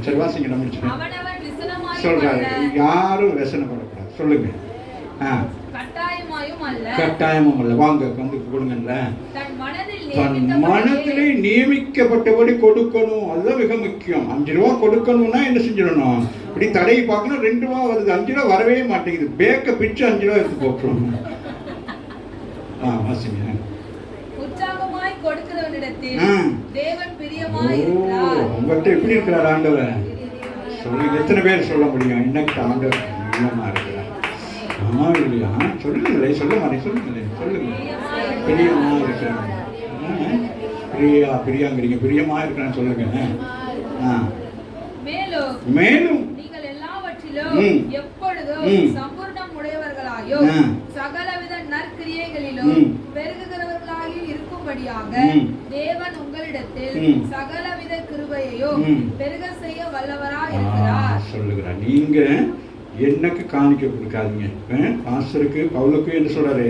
சரி வாசிங்க, நம்ம முடிச்சுட்டேன். சொல்றாரு, யாரும் व्यसனப்படக்கூடாது. சொல்லுங்க. கட்டாயமும் அல்ல, வாங்க வந்து கொடுங்கல்ல. தன் மனதிலே நியமிக்கப்பட்டபடி கொடுக்கணும், அதுதான் மிக முக்கியம். ₹5 கொடுக்கணும்னா என்ன செஞ்சிடணும், இப்படி தடையை பார்க்கணும். ₹2 வருது, ₹5 வரவே மாட்டேங்குது. பேக்க பிச்சு $5 எடுத்து போட்டுரும். வாசிங்க. கொடுக்கிறவனிடத்தில் ஆ. தேவன் பிரியமாயிருக்கிறார். உங்கள்கிட்ட எப்படி இருக்கிறார் ஆண்டவர்? சொல்லுங்க, எத்தனை பேர் சொல்ல முடியும் இன்னைக்கு ஆண்டவர் பிரியமா இருக்கிறார்? ஆமா இல்லையா? சொல்லுங்களே, சொல்ல மாட்டேன், சொல்லுங்களே, சொல்லுங்க. பிரியமா இருக்கிறார். பிரியாங்கிறீங்க, பிரியமா இருக்கிறான்னு சொல்லுங்க. மேலும் நீங்கள் எல்லாவற்றிலும் எப்பொழுதும் சம்பூர்ணம் உடையவர்களாயும் சகலவித நற்கிரியைகளிலும் பெருகுகிறவர்களாயும் இருக்கும்படியாக தேவன் உங்களிடத்தில் சகலவித கிருபையையும் பெருக செய்ய வல்லவராய் இருக்கிறார். சொல்லுகிறார். நீங்க எனக்கு காணிக்க கொடுக்காதீங்க. பாஸ்டருக்கு பவுலுக்கு என்ன சொல்றாரு?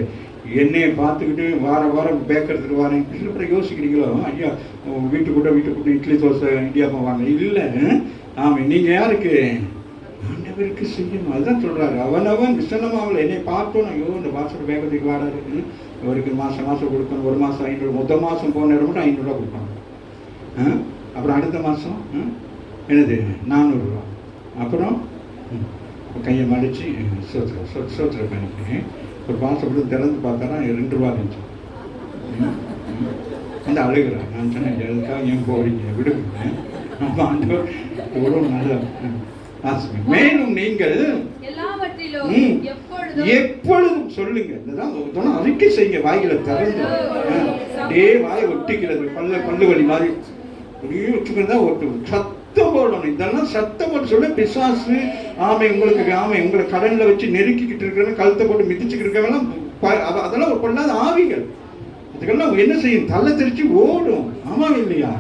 என்னைய பார்த்துக்கிட்டு வாரம் பேக்கறதுக்கு வரேன் அப்புறம் யோசிக்கிறீங்களோ? ஐயா வீட்டுக்கூட்ட இட்லி தோசை இடியாப்பம் வாங்க இல்லை. ஆமாம், நீங்கள் யாருக்கு? ஆண்டவருக்கு செய்யணும். அதுதான் சொல்கிறாரு. அவனவன் விசனமாகல என்னை பார்த்தோன்னு, ஐயோ இந்த பாஸ்டர் பேக்கறதுக்கு வாடாருன்னு அவருக்கு மாதம் கொடுக்கணும். ஒரு மாதம் 500, மொத்த மாதம் போன நேரம் மட்டும் 500 கொடுக்கணும். அப்புறம் அடுத்த மாதம் என்னது 400 அப்புறம் கையை மடித்து சோத்திர பண்ணிக்கிறேன். ஒரு பாசப்படி திறந்து பார்த்தாரா 2 ரூபா இருந்துச்சு. அந்த அழுகிறான். நான் சொன்னேன், எதுக்காக ஏன் போகிறீங்க, விடுங்க. நம்ம ஆண்டவர் எவ்வளோ நல்ல ஆசை. மேலும் நீங்கள் எப்பொழுதும் சொல்லுங்க. இதுதான் அறிக்கை செய்யுங்க. வாய்களை திறந்து வாயை ஒட்டிக்கிறது, பல்லு வலி மாதிரி ஒரே வச்சுக்கிறதா சத்தம் போடணும். இதெல்லாம் சத்தம் போட்டு சொல்ல பிசாசு உங்களை கடன்ல வச்சு நெருக்கிக்கிட்டு இருக்கிற, கழுத்தை போட்டு மிதிச்சுக்கிட்டு இருக்கவெல்லாம் அதெல்லாம் ஒரு பொண்ணாத ஆவிகள். இதுக்கெல்லாம் என்ன செய்யும்? தலை தெரிச்சு ஓடும். ஆமா இல்லையா?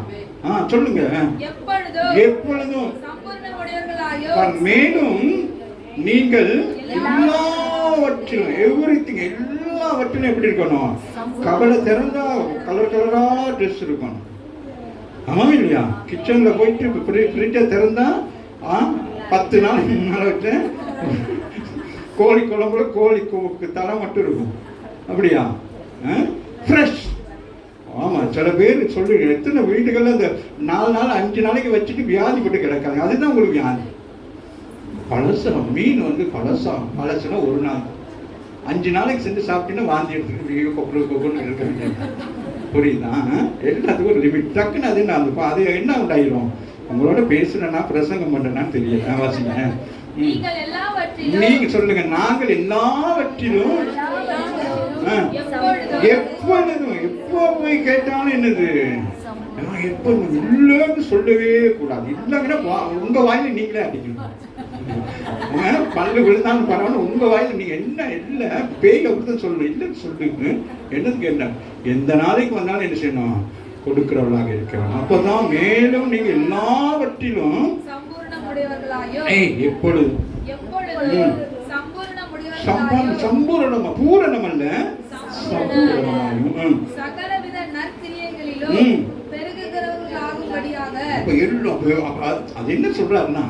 சொல்லுங்க. எப்பொழுதும் மேலும் நீங்கள் எல்லாவற்றிலும் எல்லாவற்றிலும் எப்படி இருக்கணும்? கவலை திறந்தா கலரா ட்ரெஸ் இருக்கணும். ஆமா இல்லையா? கிச்சன்ல போயிட்டு ஃப்ரிட்ஜை திறந்தா 10 நாள் முன்னால வச்சு கோழி குழம்புல கோழி தலை மட்டும் இருக்கும். அப்படியா? ஃப்ரெஷ். ஆமாம், சில பேர் சொல்லி எத்தனை வீட்டுகளில் இந்த 4 நாள் 5 நாளைக்கு வச்சுட்டு வியாதி போட்டு கிடக்காங்க. அதுதான் உங்களுக்கு வியாதி. பழசம் மீன் பழசுனா 1 நாள் 5 நாளைக்கு செஞ்சு சாப்பிட்டீங்கன்னா வாந்தி எடுத்துக்கிட்டு கொண்டு இருக்க. புரியுதா? எல்லாத்துக்கும் ஒரு லிமிட். டக்குன்னு அது என்ன உண்டாயிரும்? உங்களோட பேசுனா பிரசங்கம் பண்றேன்னு தெரியல. வாசிங்க. நீங்க சொல்லுங்க. நாங்கள் எல்லாவற்றிலும் எப்பொழுதும் எப்போ போய் கேட்டாலும் என்னது? எப்போ இல்லைன்னு சொல்லவே கூடாது. இல்லைங்கன்னா உங்க வாயில நீங்களே அடிக்கணும். பல்லு விழுந்தாலும் பரவாயில்ல, உங்க வாயில நீங்க என்ன இல்லை பேய் அப்படித்தான் சொல்லணும். இல்லைன்னு சொல்லுங்க. என்னதுக்கு என்ன? எந்த நாளைக்கு வந்தாலும் என்ன செய்யணும்? கொடுக்கிறவர்களாக இருக்கிறோம். அப்பதான் மேலும் நீங்க எல்லாவற்றிலும் எப்பொழுதும் சம்பூரணமா, பூரணம் அல்ல, சம்பூரணமாயும் சகலவித நற்கிரியைகளிலும் பெருகுகிறவர்களாகும்படியாக. அது என்ன சொல்றாருன்னா,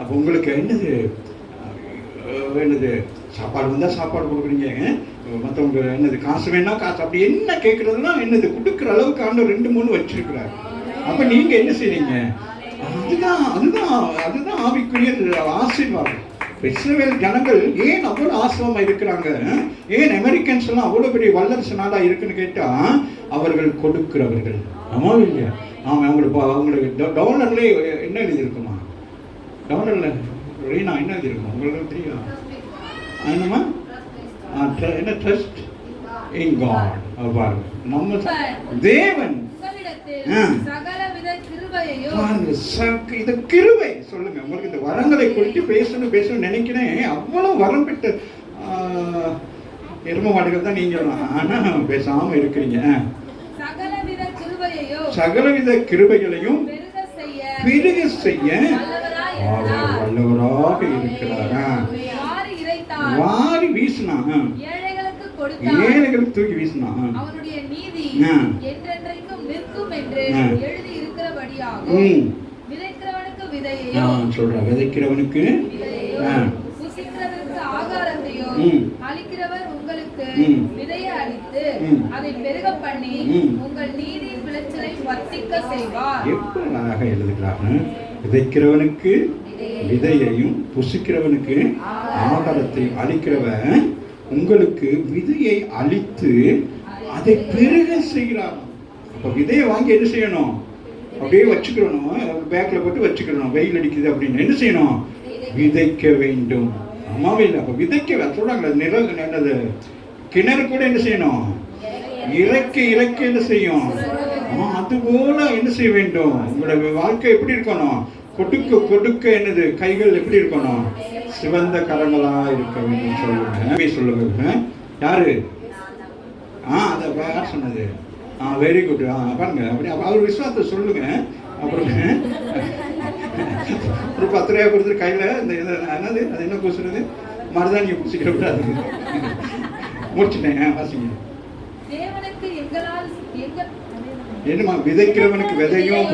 அப்ப உங்களுக்கு என்னது சாப்பாடு வந்தால் சாப்பாடு கொடுக்குறீங்க, மற்றவங்க என்னது காசு வேணா காசு, அப்படி என்ன கேட்குறதுனா என்னது கொடுக்குற அளவுக்கு ஆண்டவர் 2-3 வச்சிருக்கிறார். அப்போ நீங்கள் என்ன செய்றீங்க? அதுதான் ஆவிக்குரிய ஆசீர்வாதம். இஸ்ரவேல் ஜனங்கள் ஏன் அவ்வளோ ஆசிரமமாக இருக்கிறாங்க? ஏன் அமெரிக்கன்ஸ் எல்லாம் அவ்வளோ பெரிய வல்லரசு நாடாக இருக்குன்னு கேட்டால் அவர்கள் கொடுக்கிறவர்கள். ஆமா இல்லையா? அவங்களுக்கு டவுனர்லேயே என்ன எழுதியிருக்குமா? டவுனரில் ரீனா என்ன எழுதியிருக்கும் உங்களுக்கு தெரியும்? என்னம்மா? என்ன? Trust in God. பாருங்க, நம்ம தேவன் கிருபை. சொல்லுங்க, உங்களுக்கு இந்த வரங்களை குறித்து பேசணும் நினைக்கிறேன். அவ்வளவு வரம் பெற்ற எரும மாடுகள் தான் நீங்க. ஆனா பேசாம இருக்கிறீங்க. சகலவித கிருபைகளையும் பெருக செய்ய வல்லவராக இருக்கிறார். வாரி வீசினா, ஏழைகளுக்கு தூக்கி வீசினா, அவருடைய நீதி என்றென்றைக்கும் நிற்கும் என்று எழுதி இருக்கிறபடியாக விதைக்கிறவனுக்கு விதையையும் சொல்றேன், விதைக்கிறவனுக்கு புசிக்கிறதற்கு ஆகாரத்தையும் அளிக்கிறவர் உங்களுக்கு விதையை அளித்து அதை பெருக பண்ணி உங்கள் நீதி விளைச்சலை வர்த்திக்க செய்வார். எப்படி அழகாக எழுதுகிறாங்க. விதைக்கிறவனுக்கு விதையையும் புசிக்கிறவனுக்கு ஆகாரத்தை அளிக்கிறவன் உங்களுக்கு விதையை அளித்து அதை பெருக செய்கிறார். இப்போ விதையை வாங்கி என்ன செய்யணும்? அப்படியே வச்சுக்கணும், பேக்கில் போட்டு வச்சுக்கணும். வெயில் அடிக்குது அப்படின்னு என்ன செய்யணும்? விதைக்க வேண்டும். ஆமாவே இல்லை. அப்போ விதைக்க சொல்றாங்களே, நிழல் என்னது, கிணறு கூட என்ன செய்யணும்? இறக்க என்ன செய்யும்? அதுபோல என்ன செய்ய வேண்டும்? உங்களோட வாழ்க்கை எப்படி இருக்கணும்? கொடுக்க என்னது, கைகள் எப்படி இருக்கணும்? சிவந்த கரங்களா இருக்க வேண்டும். சொல்லுங்க யாரு? அதை யார் சொன்னது? Very good. பாருங்க, அப்படி அவர் விசுவாசத்தை சொல்லுங்க. அப்புறம் ஒரு 10 ரூபாய் கொடுத்துட்டு கையில இந்த என்னது, அது என்ன பூசுறது, மருதாணியை பூசிக்கிற கூடாது. முடிச்சுட்டேன். வாசிங்க. என்னமா? விதைக்கிறவனுக்கு விதையும்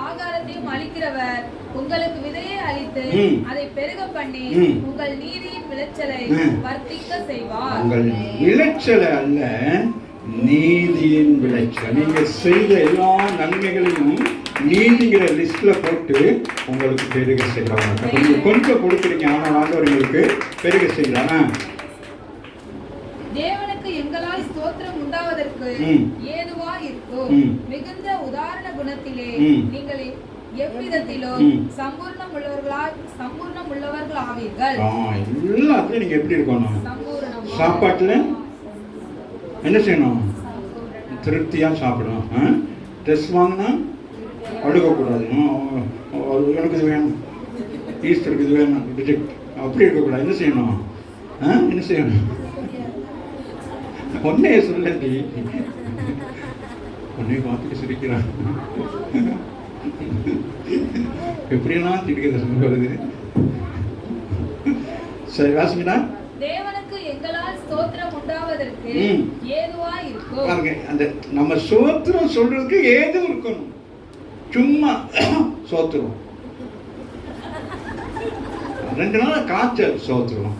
ஆகாரத்தையும் அளிக்கிறவர் உங்களுக்கு விதையை அளித்து அதை பெருக பண்ணி உங்கள் நீதியின் விளைச்சலை வர்த்திக்க செய்வார். உங்கள் விளைச்சலை அல்ல, நீதியின் விளைச்சல். நீங்க செய்த எல்லா நன்மைகளையும் நீதிங்கிற லிஸ்ட்ல போட்டு உங்களுக்கு பெருக செய்யறாங்க. நீங்க கொஞ்சம் கொடுக்குறீங்க, ஆனால் ஆண்டவர் உங்களுக்கு பெருக செய்யறாங்க. தேவனுக்கு எங்களால் ஸ்தோத்திரம் உண்டாவதற்கு ஏதுவா இருக்கும். மிகுந்த உதாரண குணத்திலே நீங்கள் எவ்விதத்திலும் சம்பூர்ணம் உள்ளவர்கள் ஆவீர்கள். எல்லாத்துலயும் நீங்க எப்படி இருக்கணும்? சாப்பாட்டுல என்ன செய்யணும்? திருப்தியா சாப்பிடணும். ட்ரெஸ் வாங்கினா அழுகக்கூடாது. எனக்கு இது வேணும், ஈஸ்டருக்கு இது வேணும், அப்படி இருக்கக்கூடாது. என்ன செய்யணும்? என்ன செய்யணும்? ஒன்னே சொல்லி ஒன்னே பார்த்துட்டு சிரிக்கிறான். எப்படியெல்லாம் திடுக்கிறது வருது. சரி, வாசிங்கடா. தேவனுக்கு எங்களால் ஸ்தோத்திரம் உண்டாவதற்கு ஏதுவா இருக்கும். பாருங்க, அந்த நம்ம ஸ்தோத்திரம் சொல்றதுக்கு ஏது இருக்கணும். சும்மா ஸ்தோத்திரம் 2 நாள் காய்ச்சல் ஸ்தோத்திரம்,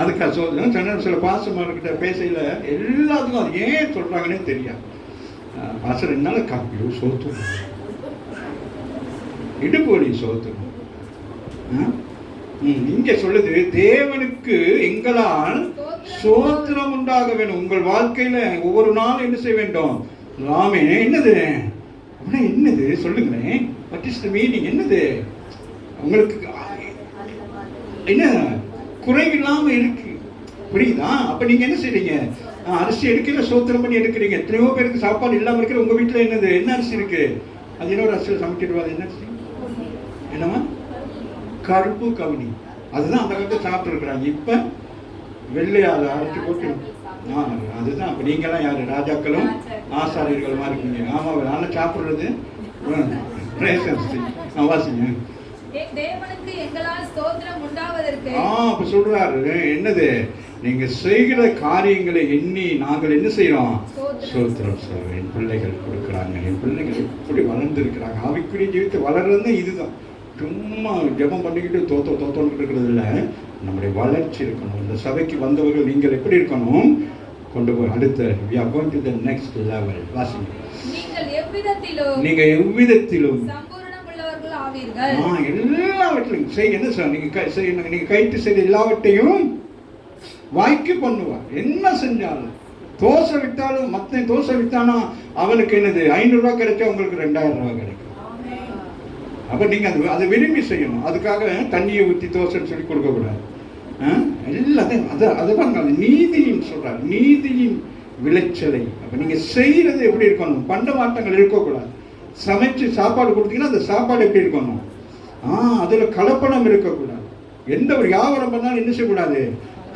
அதுக்கா சோதனை. சில பாசமார்கிட்ட பேசையில் எல்லாத்துக்கும் அது ஏன் சொல்றாங்கன்னே தெரியாது. பாசம் 2 நாள் காப்பியோ சோத்துரும், இடுப்பு வலி சோத்துரும். இங்க சொல்லுது, தேவனுக்கு எங்களால் சோத்திரம் உண்டாக வேண்டும். உங்கள் வாழ்க்கையில ஒவ்வொரு நாளும் என்ன செய்ய வேண்டும்? நாமே என்னது என்னது சொல்லுங்களேன். What is the meaning? என்னது உங்களுக்கு என்ன குறைவில்லாம இருக்கு, புரியுதா? அப்ப நீங்க என்ன செய்றீங்க? அரிசி எடுக்கல, சோத்திரம் பண்ணி எடுக்கிறீங்க. எத்தனையோ பேருக்கு சாப்பாடு இல்லாம இருக்கிற உங்க வீட்டுல என்னது, என்ன அரிசி இருக்கு? அது என்ன ஒரு அரிசியில் சமைச்சிடுவாங்க. என்ன அரிசி? என்னவா? கருப்பு கவுனி. அதுதான் அந்த காலத்துல சாப்பிட்டு இருக்கிறாங்க. இப்ப வெள்ளையால அரைச்சி போட்டு அதுதான். அப்ப நீங்கெல்லாம் யாரு? ராஜாக்களும் ஆசாரியர்களுமா இருக்கீங்க. ஆமா, நான் சாப்பிடுறது வாசிங்க. தேவனுக்கு எங்களால் ஸ்தோத்திரம் உண்டாவதற்கு அப்ப சொல்றாரு என்னது, நீங்க செய்கிற காரியங்களை எண்ணி நாங்கள் என்ன செய்யறோம்? ஸ்தோத்திரம் சொல்றோம். என் பிள்ளைகள் கொடுக்குறாங்க, என் பிள்ளைகள் எப்படி வளர்ந்து இருக்கிறாங்க. ஆவிக்குரிய ஜீவித்தை வளர்றதுன்னா இதுதான். சும்மா ஜெபம் பண்ணிக்கிட்டு தோத்தோன்னு இருக்கிறது இல்லை. நம்முடைய வளர்ச்சி இருக்கணும். இந்த சபைக்கு வந்தவர்கள் நீங்கள் எப்படி இருக்கணும்? கொண்டு போய் அடுத்த we are going to the next level. வாசிங்க. நீங்க எவ்விதத்திலும் சம்பூரணம் உள்ளவர்கள் ஆவீர்கள். எல்லாவற்றையும் செய். என்ன சார் நீங்க கைட்டு செய்த எல்லாவற்றையும் வாய்க்கு பண்ணுவார். என்ன செஞ்சாலும் தோசை விட்டாலும், மத்த தோசை விட்டானா அவனுக்கு என்னது 500 ரூபாய் கிடைச்சா உங்களுக்கு 2000 ரூபாய் கிடைக்கும். அப்ப நீங்க அதை விரும்பி செய்யணும். அதுக்காக தண்ணியை ஊற்றி தோசைன்னு சொல்லி கொடுக்க கூடாது. எல்லாத்தையும் அதை நீதியின் சொல்றாரு, நீதியின் விளைச்சலை. அப்ப நீங்க செய்யறது எப்படி இருக்கணும்? பண்டமாட்டங்கள் இருக்கக்கூடாது. சமைச்சு சாப்பாடு கொடுத்தீங்கன்னா அந்த சாப்பாடு எப்படி இருக்கணும்? அதுல கலப்படம் இருக்கக்கூடாது. எந்த ஒரு வியாபாரம் பண்ணாலும் என்ன செய்யக்கூடாது?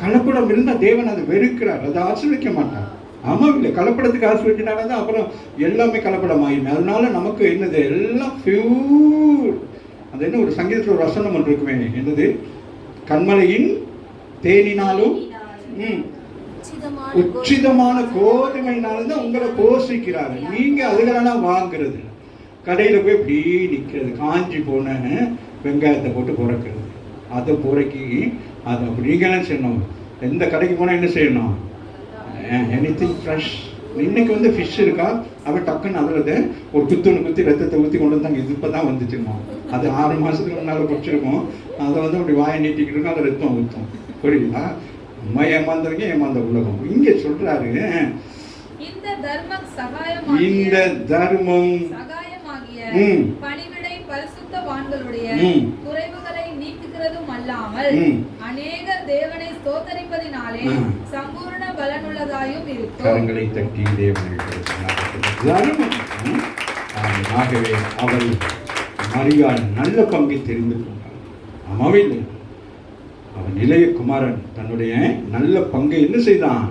கலப்படம் இருந்தால் தேவன் அதை வெறுக்கிறார், அதை ஆசீர்வதிக்க மாட்டார். ஆமா இல்லை, கலப்படத்துக்கு ஆசீர்வதினால்தான் அப்புறம் எல்லாமே கலப்படம் ஆகிடுமே. அதனால நமக்கு என்னது எல்லாம் பியூர். அது என்ன ஒரு சங்கீதத்தில் ஒரு வசனம் ஒன்று இருக்குமே, என்னது? கண்மலையின் தேனினாலும் உச்சிதமான கோதுமையினாலும் தான் உங்களை போஷிக்கிறாரு. நீங்க அதுகளெல்லாம் வாங்குறது, கடையில போய் இப்படி நிற்கிறது, காஞ்சி போன வெங்காயத்தை போட்டு புறக்கிறது, அதை புறக்கி அதை அப்படி நீங்களாம் செய்யணும். எந்த கடைக்கு போனால் என்ன செய்யணும்? Anything fresh. இன்னைக்கு வந்து ஃபிஷ் இருக்கா, அவன் டக்குன்னு அதில் ஒரு குத்தி ரத்தத்தை ஊற்றி கொண்டு வந்தாங்க. இது இப்போ தான் வந்துச்சுருமோ, அது 6 மாதத்துக்கு முன்னால் குடிச்சிருக்கோம். அதை வந்து அப்படி வாயை நீட்டிக்கிட்டு இருக்கோம், அதை ரத்தம் ஊற்றும். புரியுதா? அம்மா ஏமாந்தவங்க ஏமாந்த உலகம். இங்கே சொல்கிறாரு, இந்த தர்மம் இந்த தர்மம் சகாயமாகிய ம். பணிவிடை பரிசுத்தவான்களுடைய ம். குறைவுகளை நீக்குகிறதும் அல்லாமல் ம். அநேகர் தேவனை ஸ்தோத்தரிப்பதினாலே ம். சம்பூர்ண பலனுள்ளதாயும் இருக்கும். கரங்களை தட்டி தேவனை தர்மம். ஆகவே அவள் மரியாள் நல்ல பங்கை தெரிந்து கொண்டாள். அம்மாவில் அவன் இளைய குமாரன் தன்னுடைய நல்ல பங்கை என்ன செய்தான்?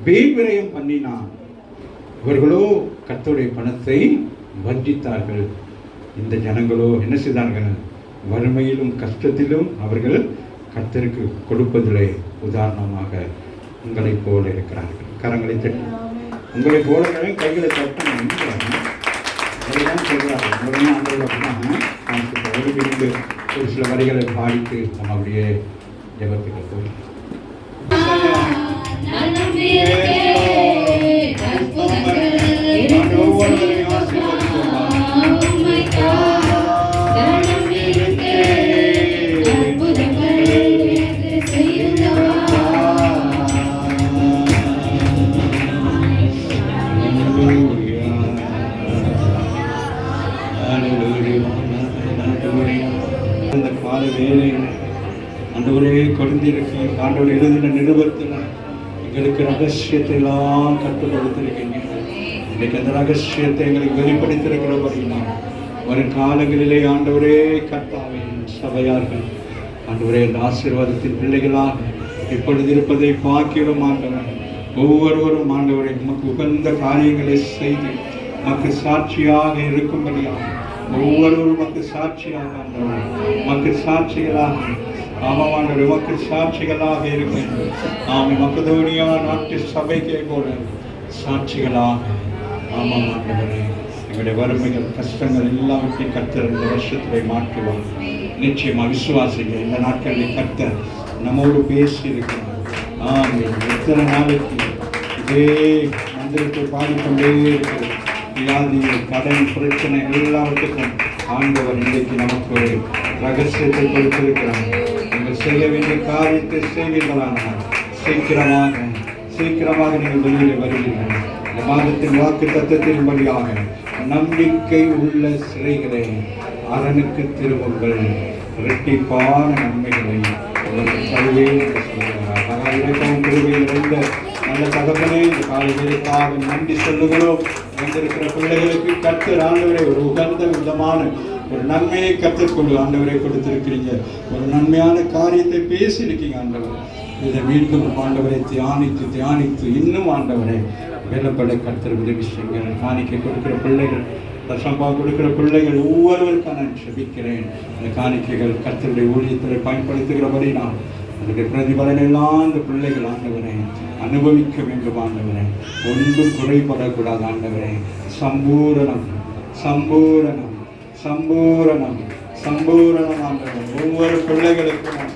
விரயம் பண்ணினான். இவர்களோ கர்த்தருடைய பணத்தை வஞ்சித்தார்கள். இந்த ஜனங்களோ என்ன செய்தார்கள்? வறுமையிலும் கஷ்டத்திலும் அவர்கள் கர்த்தருக்கு கொடுப்பதிலே உதாரணமாக உங்களைப் போல இருக்கிறார்கள். கரங்களை தட்டி உங்களை போல கைகளை தட்டணும். அதுதான் சொல்றாங்க. விருந்து ஒரு சில வரிகளை பாடித்து நம்ம அப்படியே ஜெபத்துக்கு போய் இந்த கால வேலையில் ஆண்டவரே கொடுத்திருக்கு. ஆண்டவர் எழுதின நிருபத்தில் எங்களுக்கு ரகசியத்தை எல்லாம் கற்றுக் கொடுத்திருக்கீங்க. இன்றைக்கு அந்த ரகசியத்தை எங்களுக்கு வெளிப்படுத்திருக்கிறபடினா வரும் காலங்களிலே ஆண்டவரே கர்த்தாவே சபையார்கள் ஆண்டவரே அந்த ஆசீர்வாதத்தின் பிள்ளைகளாக இப்பொழுது இருப்பதை பார்க்கிறோம். ஆண்டவர் ஒவ்வொருவரும் ஆண்டவரை நமக்கு உகந்த காரியங்களை செய்து நமக்கு சாட்சியாக இருக்கும்படியாக ஒவ்வொருவரும் நமக்கு சாட்சியாக ஆண்டவர் நமக்கு சாட்சிகளாக ஆமாண்டவர் நமக்கு சாட்சிகளாக இருக்கின்ற ஆமை மக்கதோனியா நாட்டு சபைக்கே போல சாட்சிகளாக ஆமாண்டவரே எங்களுடைய வறுமைகள் கஷ்டங்கள் எல்லாவற்றையும் கர்த்தர் இந்த வருஷத்திலே மாற்றுவார். நிச்சயமாக விசுவாசிங்க. இந்த நாட்களில் கர்த்தர் நம்மோடு பேசி இருக்கிறார். எத்தனை நாளைக்கு இதே மந்திரத்தை பாடிக்கொண்டே இருக்கிறது. வியாதி, கடன், பிரச்சனை எல்லாவற்றுக்கும் ஆண்டவர் இன்றைக்கு நமக்கு ஒரு ரகசியத்தை கொடுத்திருக்கிறார். நீங்கள் செய்ய வேண்டிய காரியத்தை செய்வீர்களானால் சீக்கிரமாக நீங்கள் வெளியில் வருவீர்கள். இந்த மாதத்தின் வாக்கு தத்தத்தின் வழியாக நம்பிக்கை உள்ள சிறைகளை அரணுக்கு திரும்புங்கள், இரட்டிப்பான நன்மைகளை உங்களுக்கு தருவேன் என்று சொல்கிறார். நிறைந்த நல்ல தகப்பனே இந்த காலைகளுக்காக நன்றி சொல்லுகிறோம். வந்திருக்கிற பிள்ளைகளுக்கு கர்த்தர் ஆண்டவரை ஒரு உகந்த விதமான ஒரு நன்மையை கற்றுக்கொண்டு ஆண்டவரை கொடுத்திருக்கிறீங்க. ஒரு நன்மையான காரியத்தை பேசியிருக்கீங்க ஆண்டவர். இதை மீண்டும் ஆண்டவரை தியானித்து இன்னும் ஆண்டவரை வெள்ளப்பட கர்த்தர் உதவி செய்யுங்கள். காணிக்கை கொடுக்கிற பிள்ளைகள், தசம்பா கொடுக்கிற பிள்ளைகள் ஒவ்வொருவருக்கும் நான் செபிக்கிறேன். இந்த காணிக்கைகள் கர்த்தருடைய ஊழியத்தில் பயன்படுத்துகிறபடி நான் அதனுடைய பிரதிபலனெல்லாம் இந்த பிள்ளைகள் ஆண்டவரே அனுபவிக்க வேண்டும். ஆண்டவரே ஒன்றும் குறைபடக்கூடாது. ஆண்டவரே சம்பூரணம் ஆண்டவரே ஒவ்வொரு பிள்ளைகளுக்கும்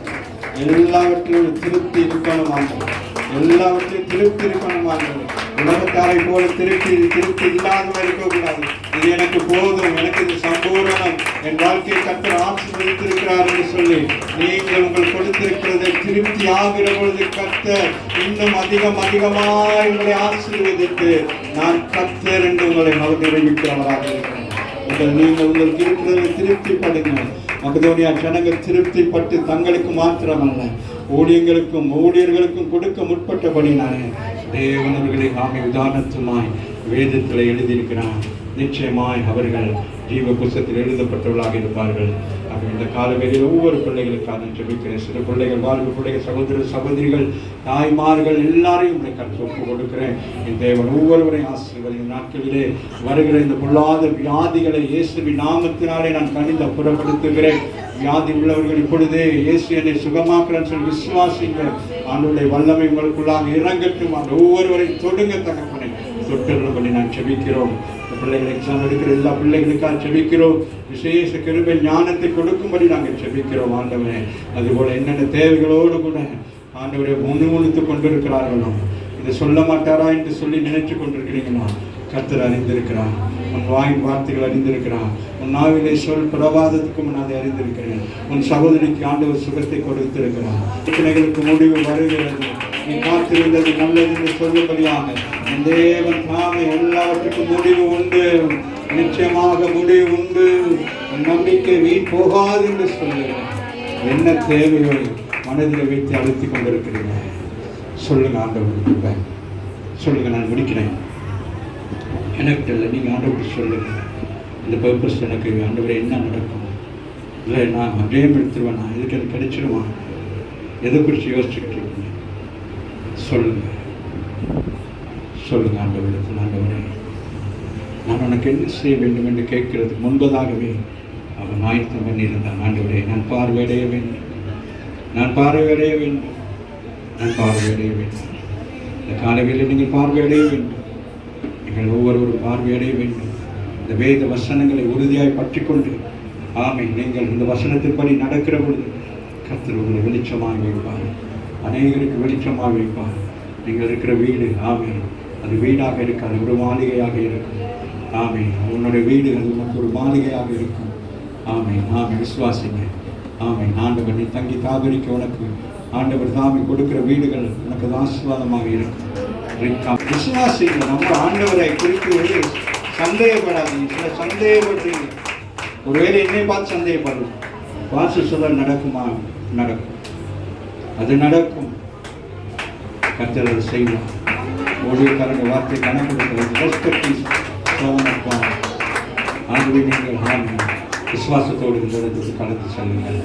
எல்லாவற்றிலும் திருப்தி இருக்கணும் ஆண்டவர். எல்லாவற்றையும் திருப்தி இருக்கணும் ஆண்டவர். உலகத்தாரை போல திருப்தி இல்லாதவர்கள் இருக்கக்கூடாது. இது எனக்கு போதும், எனக்கு இது சம்பூரணம், என் வாழ்க்கையை கர்த்தர் ஆசீர்வதித்திருக்கிறார் என்று சொல்லி நீங்கள் உங்கள் கொடுத்திருக்கிறதை திருப்தி ஆகிற பொழுது கர்த்தர் இன்னும் அதிகமாய் உங்களை ஆசீர்வதித்து நான் கர்த்தர் என்று உங்களை நிறைவேற்றுகிறவராக இருக்கிறேன். நீங்கள் உங்களுக்கு இருக்கிறதை திருப்திப்படுங்க. மக்கதோனியா ஜனங்கள் திருப்திப்பட்டு தங்களுக்கு மாத்திரமல்ல ஊழியர்களுக்கும் கொடுக்க முற்பட்டபடி நான் தேவனவர்களை ஆமை உதாரணத்துமாய் வேதத்தில் எழுதியிருக்கிறான். நிச்சயமாய் அவர்கள் ஜீவ புஸ்தகத்தில் எழுதப்பட்டவர்களாக இருப்பார்கள். இந்த காலவெளியில் ஒவ்வொரு பிள்ளைகளுக்காக ஜெபிக்கிறேன். சிறு பிள்ளைகள், வாழ்வு பிள்ளைகள், சகோதர சகோதரிகள், தாய்மார்கள் எல்லாரையும் ஒப்பு கொடுக்கிறேன். என் தேவன் ஒவ்வொருவரையும் ஆசீர்வதிக்கும். நாட்களிலே வருகிற இந்த பொல்லாத வியாதிகளை இயேசுவின் நாமத்தினாலே நான் கனிந்து அப்புறப்படுத்துகிறேன். வியாதி உள்ளவர்கள் இப்பொழுதே இயேசு என்னை சுகமாக்குறேன்னு சொல்லி விசுவாசிங்க. ஆண்டவருடைய வல்லமை உங்களுக்குள்ளாக இறங்கட்டும். ஒவ்வொருவரையும் தொடுங்க தகப்பனை. தொட்டுள்ளபடி நான் ஜெபிக்கிறோம். பிள்ளைகளை எக்ஸாம் எடுக்கிற எல்லா பிள்ளைகளுக்காக ஜெபிக்கிறோம். விசேஷ கிருபை ஞானத்தை கொடுக்கும்படி நாங்கள் ஜெபிக்கிறோம் ஆண்டவரே. அதுபோல என்னென்ன தேவைகளோடு கூட ஆண்டவரை முன்னித்து கொண்டிருக்கிறார்களோ, இதை சொல்ல மாட்டாரா என்று சொல்லி நினைச்சு கொண்டிருக்கிறீங்களா? கர்த்தர் அறிந்திருக்கிறார். உன் வாயின் வார்த்தைகள் அறிந்திருக்கிறான். உன் நாவிலே சொல் பிரபாதத்துக்கு முன் அதை அறிந்திருக்கிறேன். உன் சகோதரிக்கு ஆண்டவர் சுகத்தை கொடுத்திருக்கிறான். பிரச்சனைகளுக்கு முடிவு வருகிறது. நீ காத்திருந்தது நல்லது என்று சொல்லும்படியாக என் தேவன் தாமே எல்லாவற்றுக்கும் முடிவு உண்டு. நிச்சயமாக முடிவு உண்டு. உன் நம்பிக்கை வீண் போகாது என்று சொல்லுகிறேன். என்ன தேவையோ மனதில் வைத்து அழுத்திக் கொண்டிருக்கிறீங்க. சொல்லுங்க ஆண்டவருக்கு, சொல்லுங்க. நான் முடிக்கிறேன். எனக்கு தெரியல, நீங்கள் ஆண்டவருக்கு சொல்லுங்க. இந்த பர்பஸ் எனக்கு ஆண்டவரை என்ன நடக்கும், இல்லை நான் ஜெயம் எடுத்துருவேன், நான் இதுக்கு எனக்கு கிடைச்சிடுமா, எதை குறித்து யோசிச்சுக்கிட்டு இருக்கீங்க? சொல்லுங்க, சொல்லுங்க ஆண்டவருக்கு. ஆண்டவரே, நான் உனக்கு என்ன செய்ய வேண்டும் என்று கேட்கறதுக்கு முன்பதாகவே அவன் ஆயத்தம் பண்ணியிருந்தான். ஆண்டவரே, நான் பார்வையடைய வேண்டும், நான் பார்வையடைய வேண்டும், நான் பார்வையடைய வேண்டும். இந்த காலையில் நீங்கள் பார்வையடைய வேண்டும். நீங்கள் ஒவ்வொருவரும் பார்வையடைய வேண்டும். இந்த வேத வசனங்களை உறுதியாய் பற்றி கொண்டு நீங்கள் இந்த வசனத்தின்படி நடக்கிற பொழுது கர்த்தர் உங்களை வெளிச்சமாக வைப்பார். அநேகருக்கு வெளிச்சமாக வைப்பார். நீங்கள் இருக்கிற வீடு அது வீடாக இருக்காது, ஒரு மாளிகையாக இருக்கும். உன்னுடைய வீடு அது உனக்கு ஒரு மாளிகையாக இருக்கும். விசுவாசிங்க. ஆண்டவர் நீ தங்கி தாபரிக்க உனக்கு ஆண்டவர் தாமி கொடுக்கிற வீடுகள் உனக்கு ஆசீர்வாதமாக இருக்கும். விசுவாசிங்க. நம்ம ஆண்டவரை குறித்து சந்தேகப்படாதீங்க. சில சந்தேகப்படுறீங்க. ஒருவேளை என்னை பார்த்து சந்தேகப்படலாம். வாசு சொல்ல நடக்குமா? நடக்கும். அது நடக்கும். கர்த்தர் அதை செய்வார். ஊழியக்காரங்க வார்த்தை கணக்கெடுக்கிறது. ஆகவே நீங்கள் விசுவாசத்தோடு இந்த இடத்துக்கு கலந்து செல்லுங்கள்.